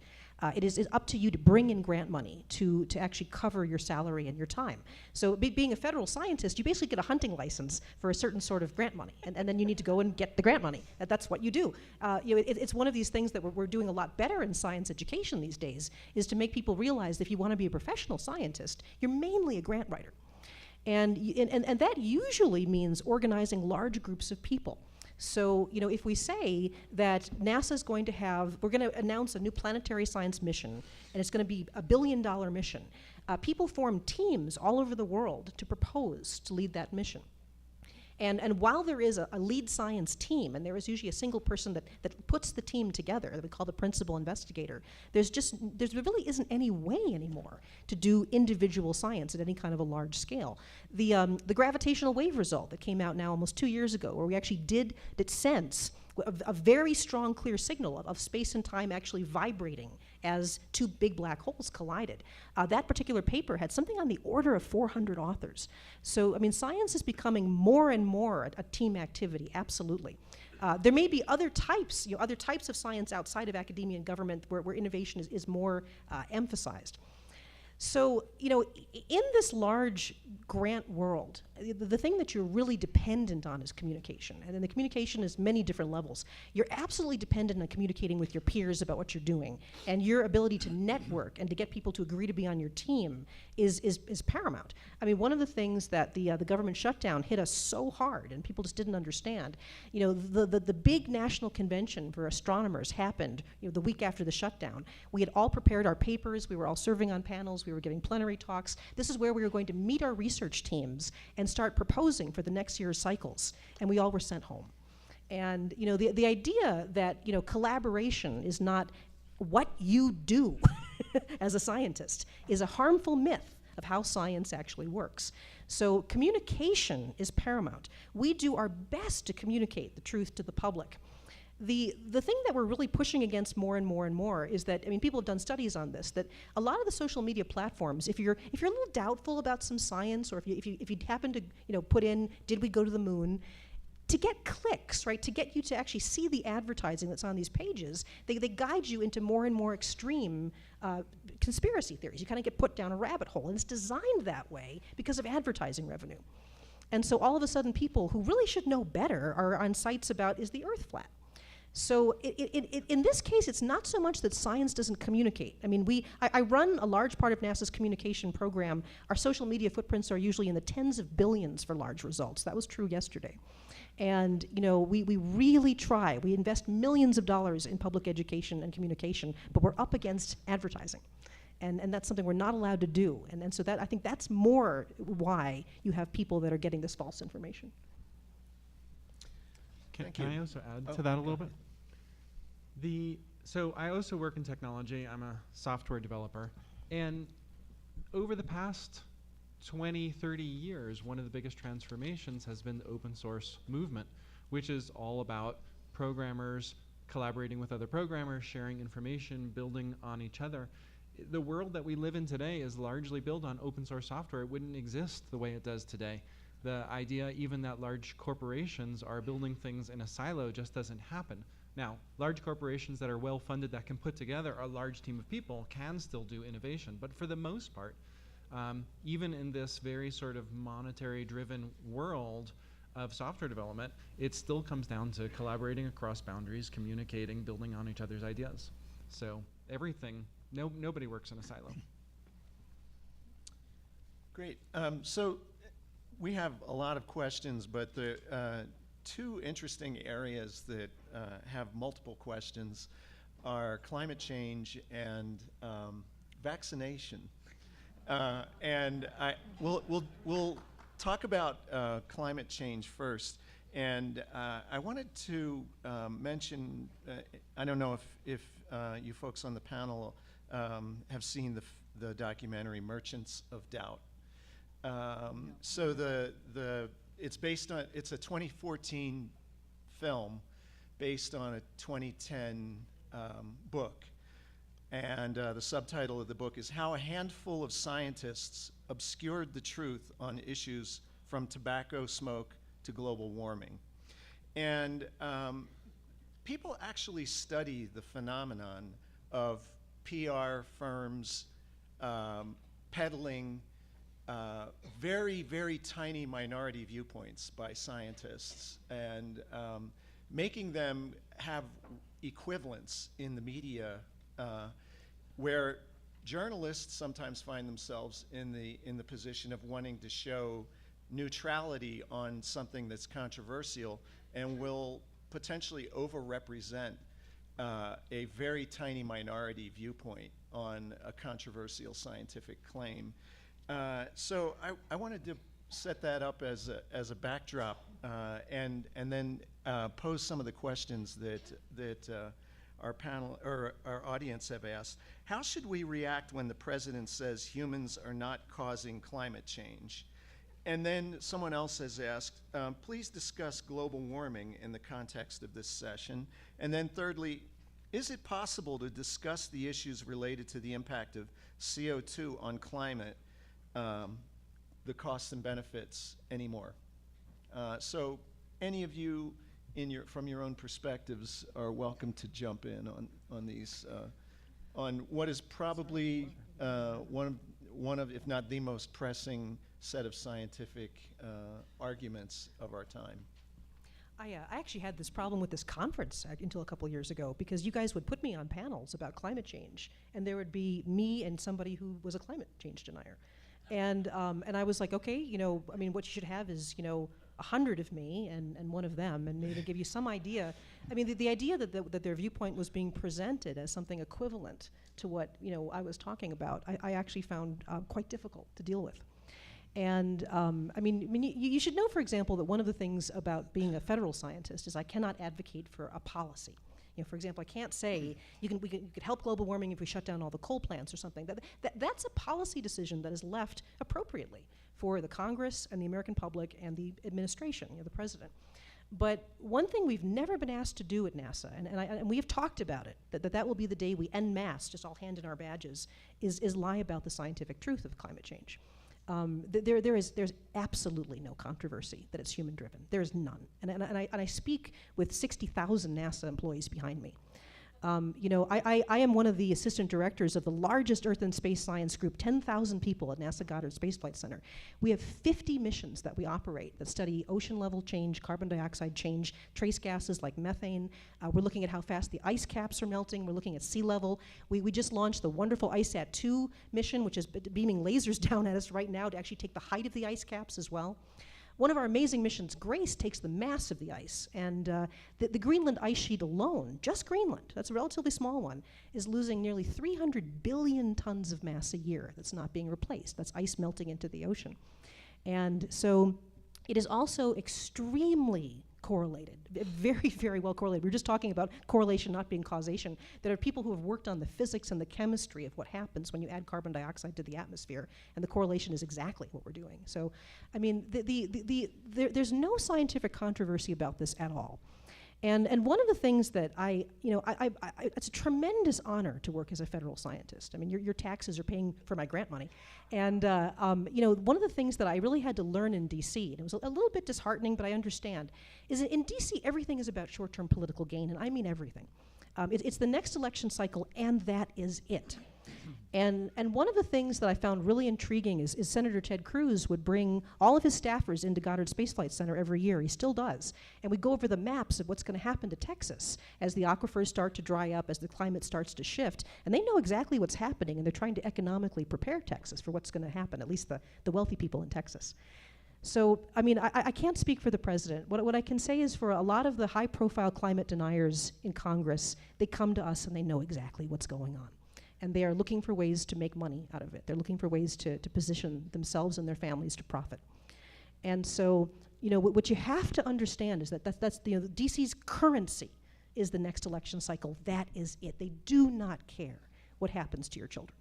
It is up to you to bring in grant money to actually cover your salary and your time. So being a federal scientist, you basically get a hunting license for a certain sort of grant money, and then you need to go and get the grant money. That's what you do. It's one of these things that we're doing a lot better in science education these days, is to make people realize that if you want to be a professional scientist, you're mainly a grant writer. And that usually means organizing large groups of people. So, if we say that NASA's we're going to announce a new planetary science mission, and it's going to be $1 billion mission, people form teams all over the world to propose to lead that mission. And while there is a lead science team, and there is usually a single person that puts the team together, that we call the principal investigator, there really isn't any way anymore to do individual science at any kind of a large scale. The gravitational wave result that came out now almost 2 years ago, where we actually did sense a very strong, clear signal of space and time actually vibrating as two big black holes collided. That particular paper had something on the order of 400 authors. So, I mean, science is becoming more and more a team activity, absolutely. There may be other types, other types of science outside of academia and government where innovation is more emphasized. So, in this large grant world, the thing that you're really dependent on is communication. And then the communication is many different levels. You're absolutely dependent on communicating with your peers about what you're doing. And your ability to network and to get people to agree to be on your team is paramount. I mean, one of the things that the government shutdown hit us so hard, and people just didn't understand, the big national convention for astronomers happened the week after the shutdown. We had all prepared our papers, we were all serving on panels, we were giving plenary talks. This is where we were going to meet our research teams and start proposing for the next year's cycles, and we all were sent home. And the idea that collaboration is not what you do as a scientist is a harmful myth of how science actually works. So communication is paramount. We do our best to communicate the truth to the public. The thing that we're really pushing against more and more and more is that, I mean, people have done studies on this, that a lot of the social media platforms, if you're a little doubtful about some science, or if you happen to put in, did we go to the moon, to get clicks, right, to get you to actually see the advertising that's on these pages, they guide you into more and more extreme conspiracy theories. You kind of get put down a rabbit hole, and it's designed that way because of advertising revenue. And so all of a sudden people who really should know better are on sites about, is the Earth flat? So in this case, it's not so much that science doesn't communicate. I mean, I run a large part of NASA's communication program. Our social media footprints are usually in the tens of billions for large results. That was true yesterday. And we really try. We invest millions of dollars in public education and communication, but we're up against advertising. And that's something we're not allowed to do. And so I think that's more why you have people that are getting this false information. Can I also add to that a little bit? So I also work in technology. I'm a software developer. And over the past 20, 30 years, one of the biggest transformations has been the open source movement, which is all about programmers collaborating with other programmers, sharing information, building on each other. The world that we live in today is largely built on open source software. It wouldn't exist the way it does today. The idea even that large corporations are building things in a silo just doesn't happen. Now, large corporations that are well funded, that can put together a large team of people, can still do innovation. But for the most part, even in this very sort of monetary driven world of software development, it still comes down to collaborating across boundaries, communicating, building on each other's ideas. So everything, nobody works in a silo. Great. So we have a lot of questions, but the two interesting areas that have multiple questions are climate change and vaccination. And we'll talk about climate change first. And I wanted to mention, I don't know if you folks on the panel have seen the documentary Merchants of Doubt. So it's a 2014 film based on a 2010 book. And the subtitle of the book is How a Handful of Scientists Obscured the Truth on Issues from Tobacco Smoke to Global Warming. And people actually study the phenomenon of PR firms peddling very, very tiny minority viewpoints by scientists and making them have equivalence in the media where journalists sometimes find themselves in the position of wanting to show neutrality on something that's controversial and will potentially overrepresent a very tiny minority viewpoint on a controversial scientific claim. So I wanted to set that up as a backdrop and then pose some of the questions that our panel or our audience have asked. How should we react when the president says humans are not causing climate change? And then someone else has asked, please discuss global warming in the context of this session. And then thirdly, Is it possible to discuss the issues related to the impact of CO2 on climate, the costs and benefits anymore? So any of you from your own perspectives are welcome to jump in on these, on what is probably one of, if not the most pressing set of scientific arguments of our time. I actually had this problem with this conference until a couple years ago, because you guys would put me on panels about climate change, and there would be me and somebody who was a climate change denier. And I was like, okay, I mean, what you should have is, 100 of me and one of them, and maybe give you some idea. I mean, the idea that their viewpoint was being presented as something equivalent to what, I was talking about, I actually found quite difficult to deal with. And I mean, you should know, for example, that one of the things about being a federal scientist is I cannot advocate for a policy. For example, I can't say you could help global warming if we shut down all the coal plants or something. That's a policy decision that is left appropriately for the Congress and the American public and the administration, the president. But one thing we've never been asked to do at NASA, and we have talked about it, that will be the day we en masse, just all hand in our badges, is lie about the scientific truth of climate change. There's absolutely no controversy that it's human driven. There's none. And I speak with 60,000 NASA employees behind me. I am one of the assistant directors of the largest Earth and Space Science group, 10,000 people at NASA Goddard Space Flight Center. We have 50 missions that we operate that study ocean level change, carbon dioxide change, trace gases like methane. We're looking at how fast the ice caps are melting. We're looking at sea level. We just launched the wonderful ISAT-2 mission, which is beaming lasers down at us right now to actually take the height of the ice caps as well. One of our amazing missions, GRACE, takes the mass of the ice, and the Greenland ice sheet alone, just Greenland, that's a relatively small one, is losing nearly 300 billion tons of mass a year that's not being replaced. That's ice melting into the ocean. And so it is also extremely correlated, very, very well correlated. We were just talking about correlation not being causation. There are people who have worked on the physics and the chemistry of what happens when you add carbon dioxide to the atmosphere, and the correlation is exactly what we're doing. So, I mean, there's no scientific controversy about this at all. And one of the things that it's a tremendous honor to work as a federal scientist. I mean, your taxes are paying for my grant money. And, one of the things that I really had to learn in DC, and it was a little bit disheartening, but I understand, is that in DC, everything is about short-term political gain, and I mean everything. It's the next election cycle, and that is it. And one of the things that I found really intriguing is Senator Ted Cruz would bring all of his staffers into Goddard Space Flight Center every year. He still does. And we go over the maps of what's going to happen to Texas as the aquifers start to dry up, as the climate starts to shift. And they know exactly what's happening, and they're trying to economically prepare Texas for what's going to happen, at least the wealthy people in Texas. So, I mean, I can't speak for the president. What I can say is for a lot of the high-profile climate deniers in Congress, they come to us and they know exactly what's going on. And they are looking for ways to make money out of it. They're looking for ways to position themselves and their families to profit. And so, what you have to understand is that's DC's currency is the next election cycle. That is it. They do not care what happens to your children.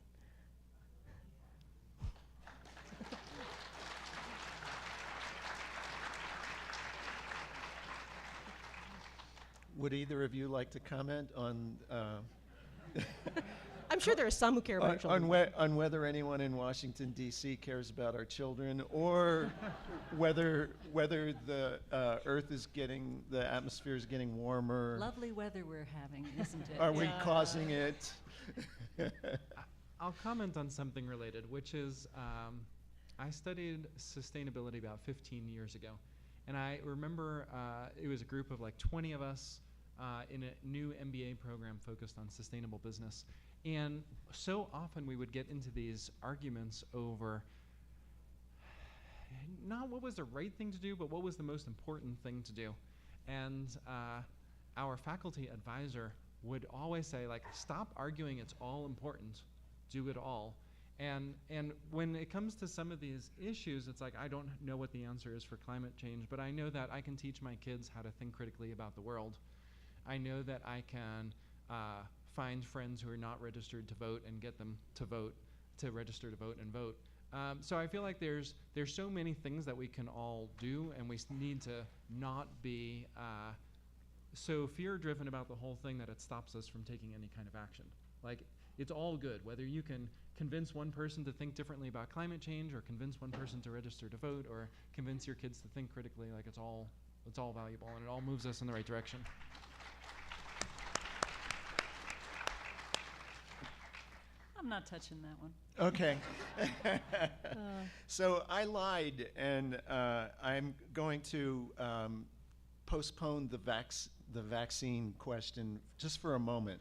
Would either of you like to comment on I'm sure there are some who care about our children. on whether anyone in Washington, D.C. cares about our children, or whether the Earth is getting, the atmosphere is getting warmer? Lovely weather we're having, isn't it? Are we causing it? I'll comment on something related, which is I studied sustainability about 15 years ago. And I remember it was a group of like 20 of us in a new MBA program focused on sustainable business. And so often we would get into these arguments over not what was the right thing to do, but what was the most important thing to do. And our faculty advisor would always say, like, stop arguing it's all important, do it all. And when it comes to some of these issues, it's like, I don't know what the answer is for climate change, but I know that I can teach my kids how to think critically about the world. I know that I can find friends who are not registered to vote and get them to vote, to register to vote and vote. So I feel like there's so many things that we can all do, and we need to not be so fear-driven about the whole thing that it stops us from taking any kind of action. Like, it's all good, whether you can convince one person to think differently about climate change, or convince one person to register to vote, or convince your kids to think critically. Like, it's all valuable, and it all moves us in the right direction. I'm not touching that one. Okay. So I lied, and I'm going to postpone the vaccine question just for a moment,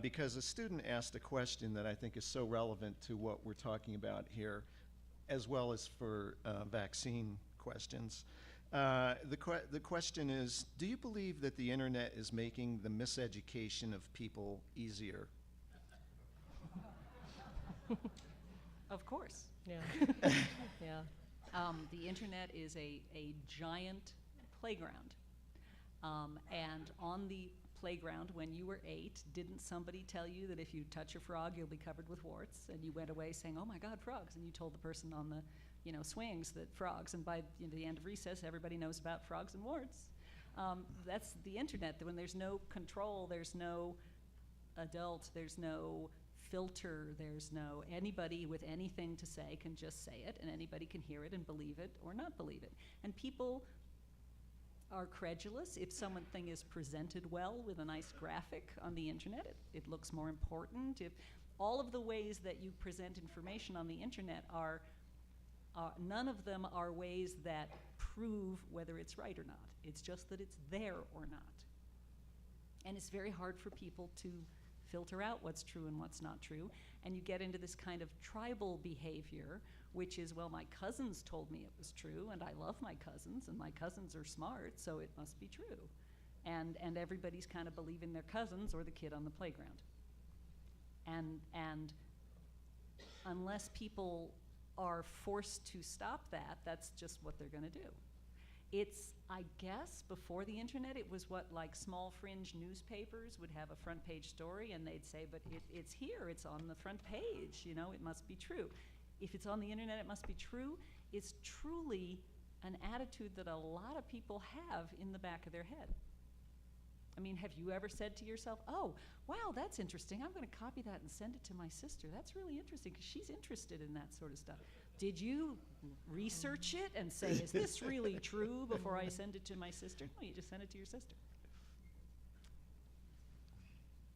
because a student asked a question that I think is so relevant to what we're talking about here, as well as for vaccine questions. The question is, do you believe that the internet is making the miseducation of people easier? Of course. Yeah. Yeah. The internet is a giant playground. And on the playground, when you were 8, didn't somebody tell you that if you touch a frog, you'll be covered with warts? And you went away saying, oh my God, frogs. And you told the person on the swings that frogs, and by the end of recess, everybody knows about frogs and warts. That's the internet. When there's no control, there's no adult, there's no filter, there's no, anybody with anything to say can just say it, and anybody can hear it and believe it or not believe it. And people are credulous if something is presented well with a nice graphic on the internet. It looks more important. If all of the ways that you present information on the internet are none of them are ways that prove whether it's right or not. It's just that it's there or not. And it's very hard for people to filter out what's true and what's not true. And you get into this kind of tribal behavior, which is, well, my cousins told me it was true, and I love my cousins, and my cousins are smart, so it must be true. And everybody's kind of believing their cousins or the kid on the playground. And unless people are forced to stop that, that's just what they're going to do. It's, I guess, before the internet, it was what, like, small fringe newspapers would have a front page story, and they'd say, but it's here, it's on the front page, it must be true. If it's on the internet, it must be true. It's truly an attitude that a lot of people have in the back of their head. I mean, have you ever said to yourself, oh, wow, that's interesting. I'm going to copy that and send it to my sister. That's really interesting because she's interested in that sort of stuff. Did you research it and say, is this really true before I send it to my sister? No, you just send it to your sister.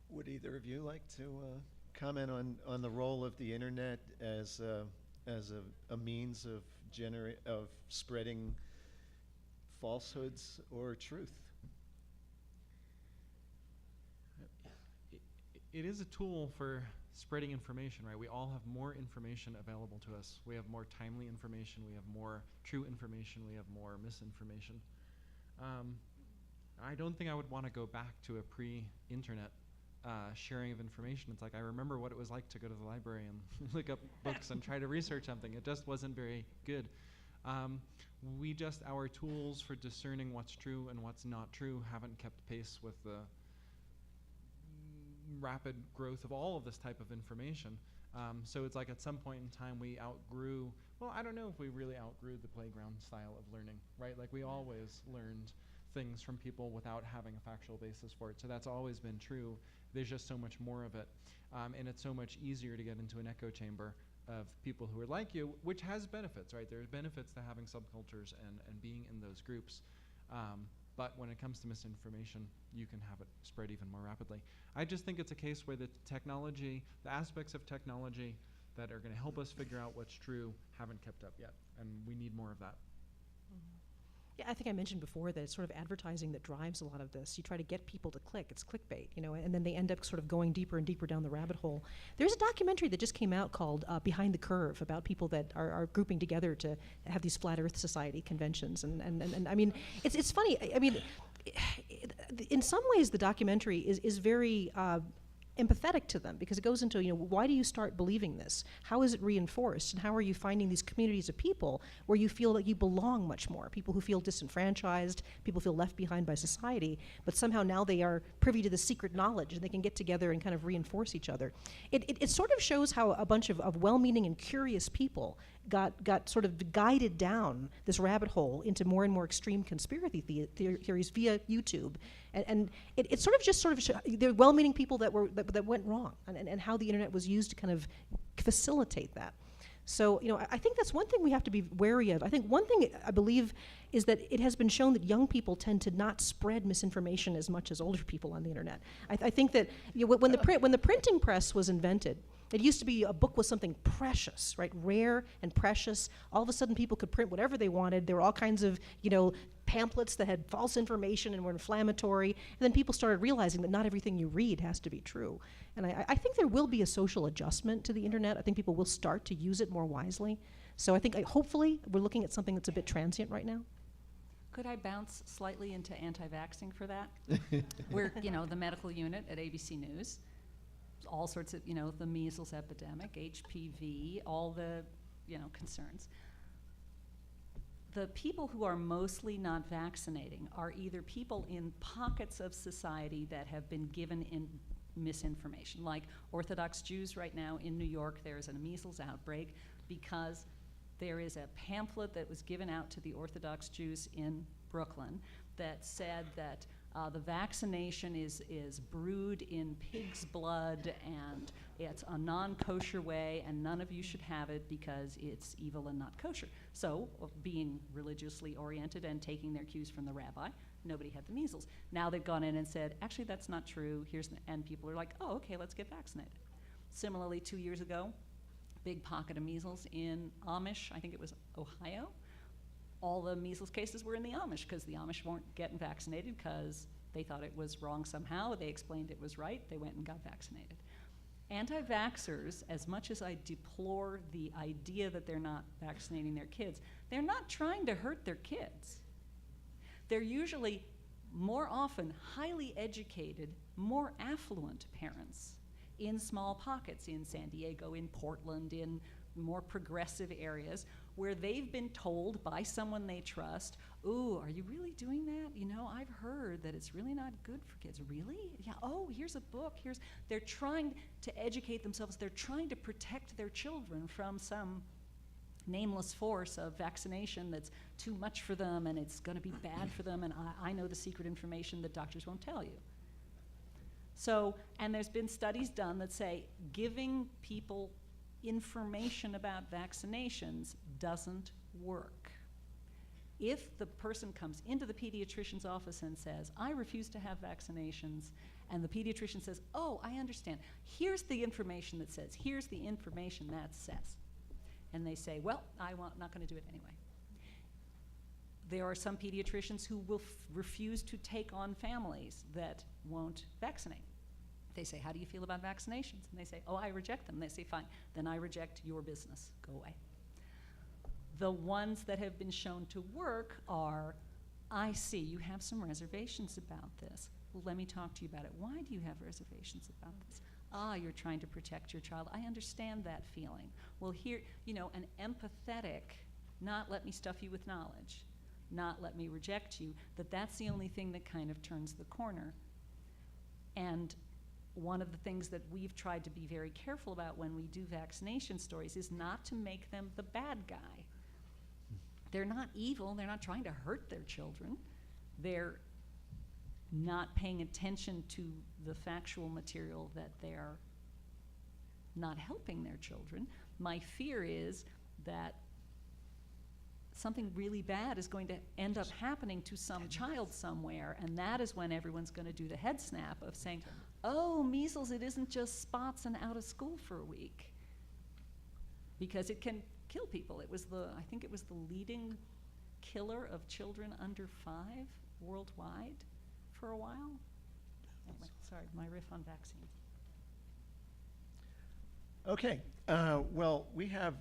Would either of you like to comment on the role of the internet as a means of spreading falsehoods or truth? It is a tool for spreading information, right? We all have more information available to us. We have more timely information. We have more true information. We have more misinformation. I don't think I would want to go back to a pre-internet sharing of information. It's like, I remember what it was like to go to the library and look up books and try to research something. It just wasn't very good. Our tools for discerning what's true and what's not true haven't kept pace with the rapid growth of all of this type of information. So it's like at some point in time we outgrew, well, I don't know if we really outgrew the playground style of learning, right? Like we always learned things from people without having a factual basis for it. So that's always been true. There's just so much more of it. And it's so much easier to get into an echo chamber of people who are like you, which has benefits, right? There's benefits to having subcultures and being in those groups. But when it comes to misinformation, you can have it spread even more rapidly. I just think it's a case where the aspects of technology that are going to help us figure out what's true haven't kept up yet, and we need more of that. Mm-hmm. Yeah, I think I mentioned before that it's sort of advertising that drives a lot of this. You try to get people to click, it's clickbait, and then they end up sort of going deeper and deeper down the rabbit hole. There's a documentary that just came out called Behind the Curve about people that are grouping together to have these Flat Earth Society conventions. And I mean, it's funny. I mean, in some ways the documentary is very empathetic to them, because it goes into, why do you start believing this? How is it reinforced? And how are you finding these communities of people where you feel that you belong much more? People who feel disenfranchised, people feel left behind by society, but somehow now they are privy to the secret knowledge and they can get together and kind of reinforce each other. It sort of shows how a bunch of well-meaning and curious people got sort of guided down this rabbit hole into more and more extreme conspiracy theories via YouTube, and it sort of they're well-meaning people that went wrong, and how the internet was used to kind of facilitate that. So, I think that's one thing we have to be wary of. I think one thing I believe is that it has been shown that young people tend to not spread misinformation as much as older people on the internet. I think that when the printing press was invented, it used to be a book was something precious, right? Rare and precious. All of a sudden, people could print whatever they wanted. There were all kinds of, pamphlets that had false information and were inflammatory. And then people started realizing that not everything you read has to be true. And I think there will be a social adjustment to the internet. I think people will start to use it more wisely. So I think hopefully we're looking at something that's a bit transient right now. Could I bounce slightly into anti-vaxxing for that? We're, the medical unit at ABC News. All sorts of, the measles epidemic, HPV, all the, concerns. The people who are mostly not vaccinating are either people in pockets of society that have been given misinformation, like Orthodox Jews right now in New York. There is a measles outbreak because there is a pamphlet that was given out to the Orthodox Jews in Brooklyn that said that the vaccination is brewed in pig's blood and it's a non-kosher way and none of you should have it because it's evil and not kosher. So, being religiously oriented and taking their cues from the rabbi, nobody had the measles. Now they've gone in and said, actually that's not true, and people are like, oh, okay, let's get vaccinated. Similarly, 2 years ago, big pocket of measles in Amish, I think it was Ohio. All the measles cases were in the Amish because the Amish weren't getting vaccinated because they thought it was wrong somehow. They explained it was right. They went and got vaccinated. Anti-vaxxers, as much as I deplore the idea that they're not vaccinating their kids, they're not trying to hurt their kids. They're usually, more often, highly educated, more affluent parents in small pockets, in San Diego, in Portland, in more progressive areas, where they've been told by someone they trust, ooh, are you really doing that? I've heard that it's really not good for kids. Really? Yeah, oh, here's a book. They're trying to educate themselves. They're trying to protect their children from some nameless force of vaccination that's too much for them and it's going to be bad for them, and I know the secret information that doctors won't tell you. So, and there's been studies done that say giving people information about vaccinations doesn't work. If the person comes into the pediatrician's office and says, I refuse to have vaccinations, and the pediatrician says, oh, I understand. Here's the information that says, here's the information that says. And they say, well, I'm not going to do it anyway. There are some pediatricians who will refuse to take on families that won't vaccinate. They say, how do you feel about vaccinations? And they say, oh, I reject them. They say, fine, then I reject your business. Go away. The ones that have been shown to work are, I see you have some reservations about this. Well, let me talk to you about it. Why do you have reservations about this? You're trying to protect your child. I understand that feeling. Well, here, an empathetic, not let me stuff you with knowledge, not let me reject you, that's the only thing that kind of turns the corner. And one of the things that we've tried to be very careful about when we do vaccination stories is not to make them the bad guy. They're not evil. They're not trying to hurt their children. They're not paying attention to the factual material that they're not helping their children. My fear is that something really bad is going to end up happening to some child somewhere, and that is when everyone's going to do the head snap of saying, oh, measles, it isn't just spots and out of school for a week. Because it can kill people. I think it was the leading killer of children under 5 worldwide for a while. Anyway, sorry, my riff on vaccines. Okay, well, we have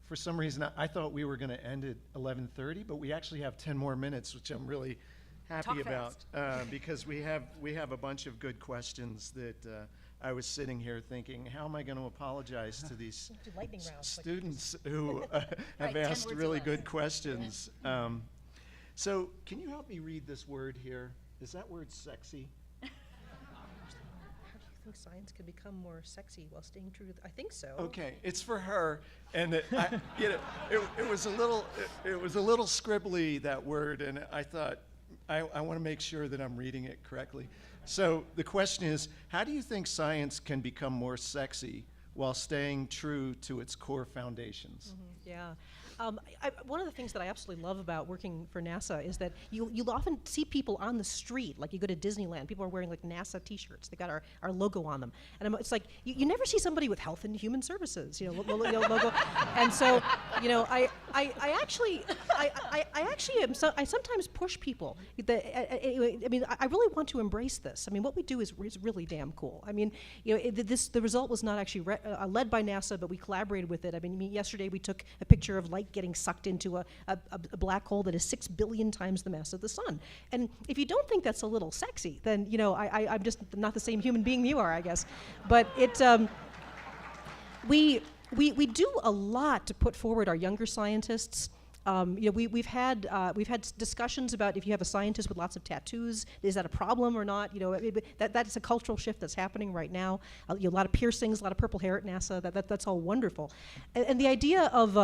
for some reason, I thought we were going to end at 11:30, but we actually have 10 more minutes, which I'm really happy about because we have a bunch of good questions that I was sitting here thinking, how am I going to apologize to these students who have asked really good questions? So can you help me read this word here? Is that word sexy? think science can become more sexy while staying true to I think so. Okay, it's for her, and it was a little scribbly, that word, and I thought I want to make sure that I'm reading it correctly. So the question is, how do you think science can become more sexy while staying true to its core foundations? Yeah. One of the things that I absolutely love about working for NASA is that you'll often see people on the street, like you go to Disneyland, people are wearing like NASA t-shirts, they got our logo on them. And it's like, you never see somebody with Health and Human Services, logo. And so, I actually sometimes push people. I really want to embrace this. I mean, what we do is really damn cool. I mean, the result was not actually led by NASA, but we collaborated with it. I mean, yesterday we took a picture of light getting sucked into a black hole that is 6 billion times the mass of the sun. And if you don't think that's a little sexy, then I'm just not the same human being you are, I guess. But we do a lot to put forward our younger scientists. We've had discussions about if you have a scientist with lots of tattoos, is that a problem or not? That's a cultural shift that's happening right now. A lot of piercings, a lot of purple hair at NASA. That's all wonderful, and the idea of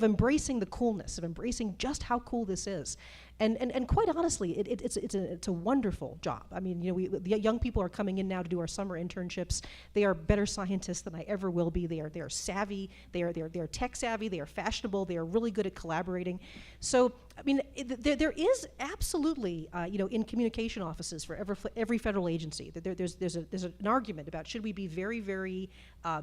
embracing the coolness, of embracing just how cool this is. And quite honestly, it's a wonderful job. I mean, the young people are coming in now to do our summer internships. They are better scientists than I ever will be. They are savvy. They are tech savvy. They are fashionable. They are really good at collaborating. So, I mean, there is absolutely, in communication offices for every federal agency, there's an argument about should we be very, very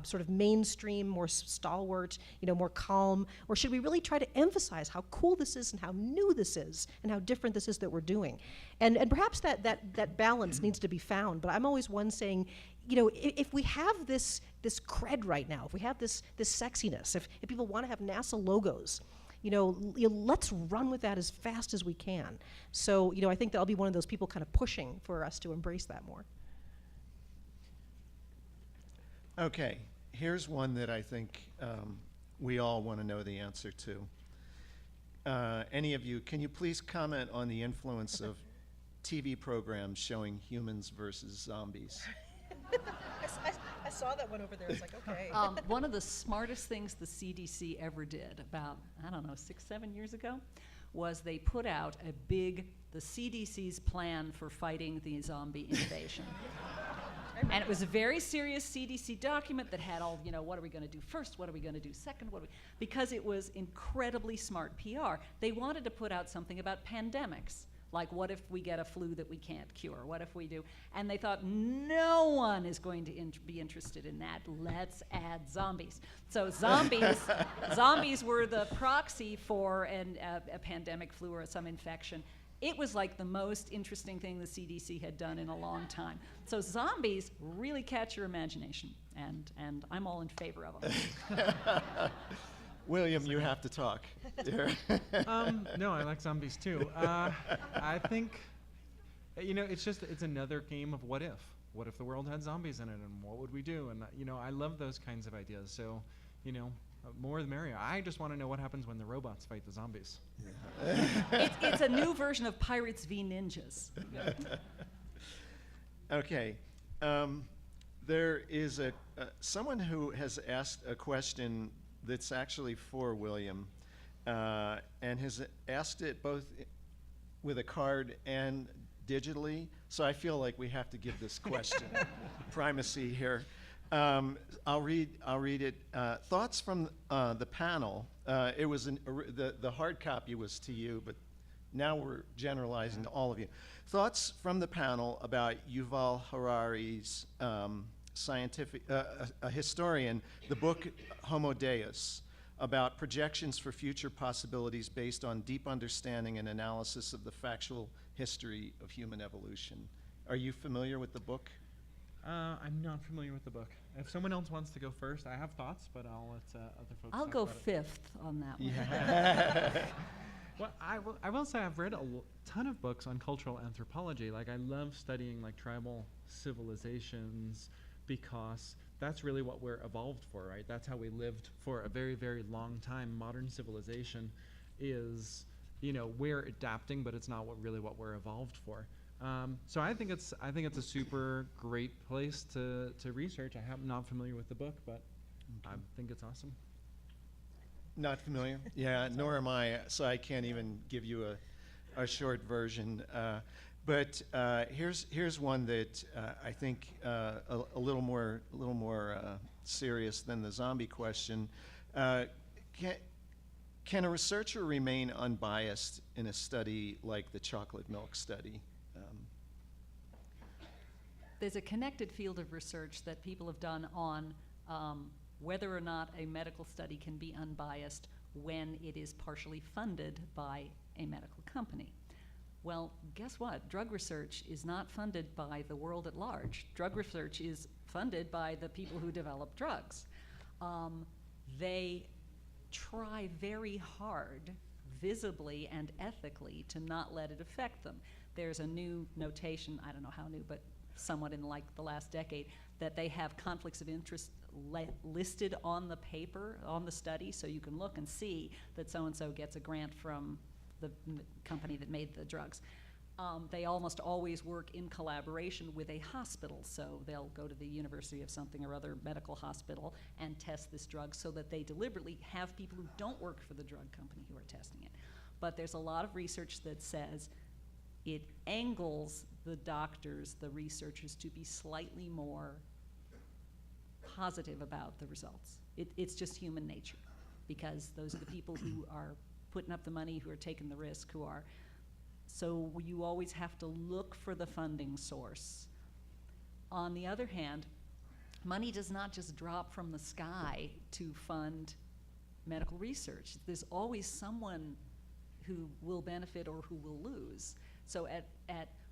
sort of mainstream, more stalwart, more calm, or should we really try to emphasize how cool this is and how new this is and how different this is that we're doing, and perhaps that balance needs to be found. But I'm always one saying, if we have this cred right now, if we have this sexiness, if people want to have NASA logos, let's run with that as fast as we can. So, I think that I'll be one of those people kind of pushing for us to embrace that more. Okay, here's one that I think we all want to know the answer to. Any of you, can you please comment on the influence of TV programs showing humans versus zombies? I saw that one over there. It's like, okay. One of the smartest things the CDC ever did about, 6-7 years ago, was they put out the CDC's plan for fighting the zombie invasion. And it was a very serious CDC document that had all, what are we going to do first? What are we going to do second? Because it was incredibly smart PR. They wanted to put out something about pandemics. Like, what if we get a flu that we can't cure? What if we do? And they thought, no one is going to be interested in that. Let's add zombies. So zombies were the proxy for a pandemic flu or some infection. It was like the most interesting thing the CDC had done in a long time. So zombies really catch your imagination, and I'm all in favor of them. William, you have to talk. No, I like zombies too. I think, it's another game of what if. What if the world had zombies in it, and what would we do? And, I love those kinds of ideas. So, more the merrier. I just want to know what happens when the robots fight the zombies. It's a new version of Pirates v. Ninjas. Okay. There is someone who has asked a question that's actually for William, and has asked it both with a card and digitally. So I feel like we have to give this question primacy here. I'll read it. Thoughts from the panel. It was the hard copy was to you, but now we're generalizing to all of you. Thoughts from the panel about Yuval Harari's a historian, the book Homo Deus, about projections for future possibilities based on deep understanding and analysis of the factual history of human evolution. Are you familiar with the book? I'm not familiar with the book. If someone else wants to go first, I have thoughts, but I'll let other folks I'll talk go about it. fifth on that one. Yeah. Well, I will say I've read a ton of books on cultural anthropology. Like, I love studying tribal civilizations, because that's really what we're evolved for, right? That's how we lived for a very, very long time. Modern civilization is, we're adapting, but it's not what we're evolved for. So I think it's a super great place to research. I'm not familiar with the book, but I think it's awesome. Not familiar? Yeah, nor am I, so I can't even give you a short version. But here's one that I think a little more serious than the zombie question. Can a researcher remain unbiased in a study like the chocolate milk study? There's a connected field of research that people have done on whether or not a medical study can be unbiased when it is partially funded by a medical company. Well, guess what? Drug research is not funded by the world at large. Drug research is funded by the people who develop drugs. They try very hard, visibly and ethically, to not let it affect them. There's a new notation, I don't know how new, but somewhat in like the last decade, that they have conflicts of interest listed on the paper, on the study, so you can look and see that so-and-so gets a grant from the company that made the drugs. They almost always work in collaboration with a hospital, so they'll go to the University of something or other medical hospital and test this drug so that they deliberately have people who don't work for the drug company who are testing it. But there's a lot of research that says it angles the doctors, the researchers, to be slightly more positive about the results. It's just human nature, because those are the people who are putting up the money, who are taking the risk, who are. So you always have to look for the funding source. On the other hand, money does not just drop from the sky to fund medical research. There's always someone who will benefit or who will lose. So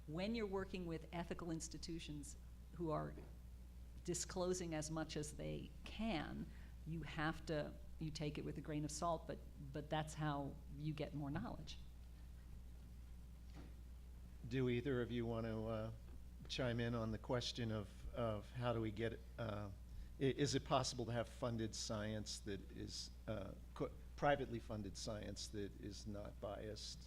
when you're working with ethical institutions who are disclosing as much as they can, you take it with a grain of salt, but that's how you get more knowledge. Do either of you want to chime in on the question of how do we get, is it possible to have funded science that is, privately funded science that is not biased?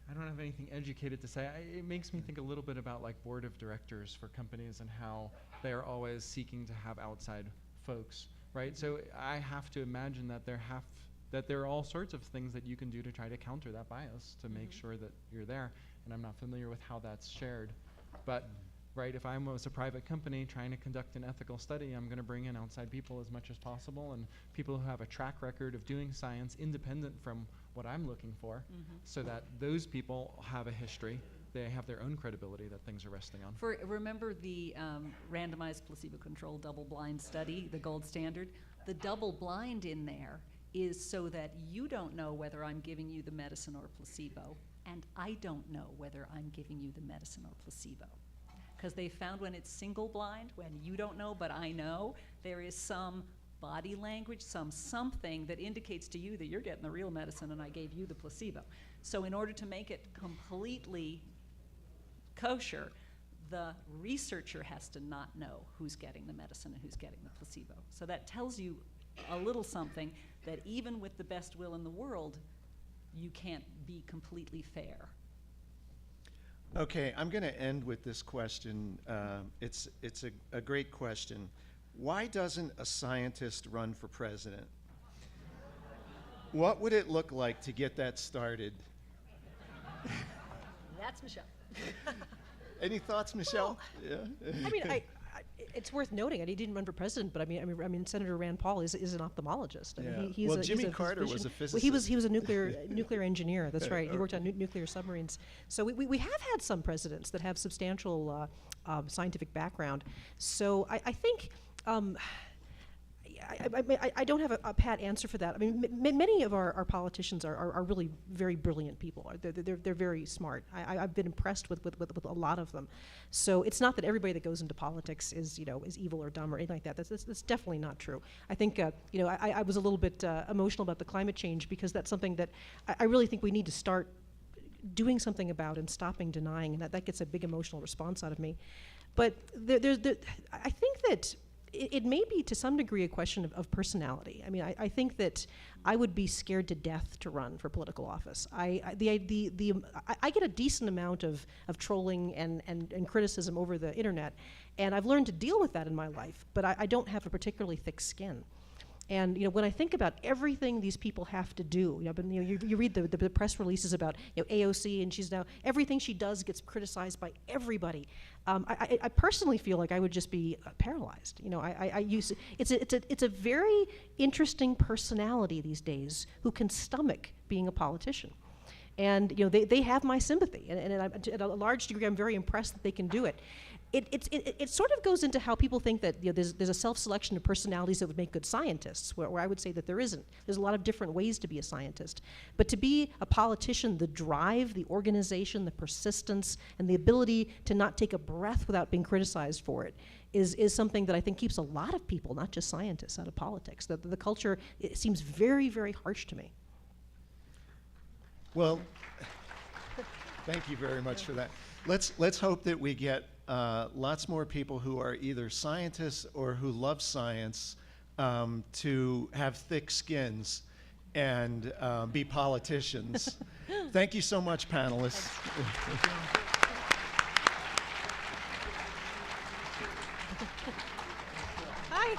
I don't have anything educated to say. It makes me think a little bit about like board of directors for companies and how they are always seeking to have outside folks, right? So I have to imagine that there are all sorts of things that you can do to try to counter that bias to make sure that you're there. And I'm not familiar with how that's shared. But, right, if I was a private company trying to conduct an ethical study, I'm going to bring in outside people as much as possible, and people who have a track record of doing science independent from what I'm looking for, so that those people have a history. They have their own credibility that things are resting on. Remember the randomized placebo-controlled double-blind study, the gold standard? The double-blind in there is so that you don't know whether I'm giving you the medicine or placebo, and I don't know whether I'm giving you the medicine or placebo. Because they found when it's single-blind, when you don't know but I know, there is some body language, something that indicates to you that you're getting the real medicine and I gave you the placebo. So in order to make it completely kosher, the researcher has to not know who's getting the medicine and who's getting the placebo. So that tells you a little something, that even with the best will in the world, you can't be completely fair. Okay, I'm going to end with this question. It's a great question. Why doesn't a scientist run for president? What would it look like to get that started? That's Michelle. Any thoughts, Michelle? Yeah. I mean, it's worth noting, and he didn't run for president, but I mean, Senator Rand Paul is an ophthalmologist. I mean, Well, Jimmy Carter was a physicist. Well, he was a nuclear engineer. That's right. He worked on nuclear submarines. So we have had some presidents that have substantial scientific background. So I think. I don't have a pat answer for that. I mean, many of our politicians are really very brilliant people. They're very smart. I've been impressed with a lot of them. So it's not that everybody that goes into politics is evil or dumb or anything like that. That's definitely not true. I think I was a little bit emotional about the climate change, because that's something that I really think we need to start doing something about and stopping denying, and that gets a big emotional response out of me. But I think that it may be to some degree a question of personality. I mean, I think that I would be scared to death to run for political office. I get a decent amount of trolling and criticism over the internet, and I've learned to deal with that in my life, but I don't have a particularly thick skin. And when I think about everything these people have to do, you read the press releases about AOC, and she's now, everything she does gets criticized by everybody. I personally feel like I would just be paralyzed. It's a very interesting personality these days who can stomach being a politician. And they have my sympathy, and at a large degree I'm very impressed that they can do it. It sort of goes into how people think that there's a self-selection of personalities that would make good scientists, where I would say that there isn't. There's a lot of different ways to be a scientist. But to be a politician, the drive, the organization, the persistence, and the ability to not take a breath without being criticized for it is something that I think keeps a lot of people, not just scientists, out of politics. The culture, it seems very, very harsh to me. Well, thank you very much for that. Let's hope that we get lots more people who are either scientists or who love science to have thick skins and be politicians. Thank you so much, panelists. Hi.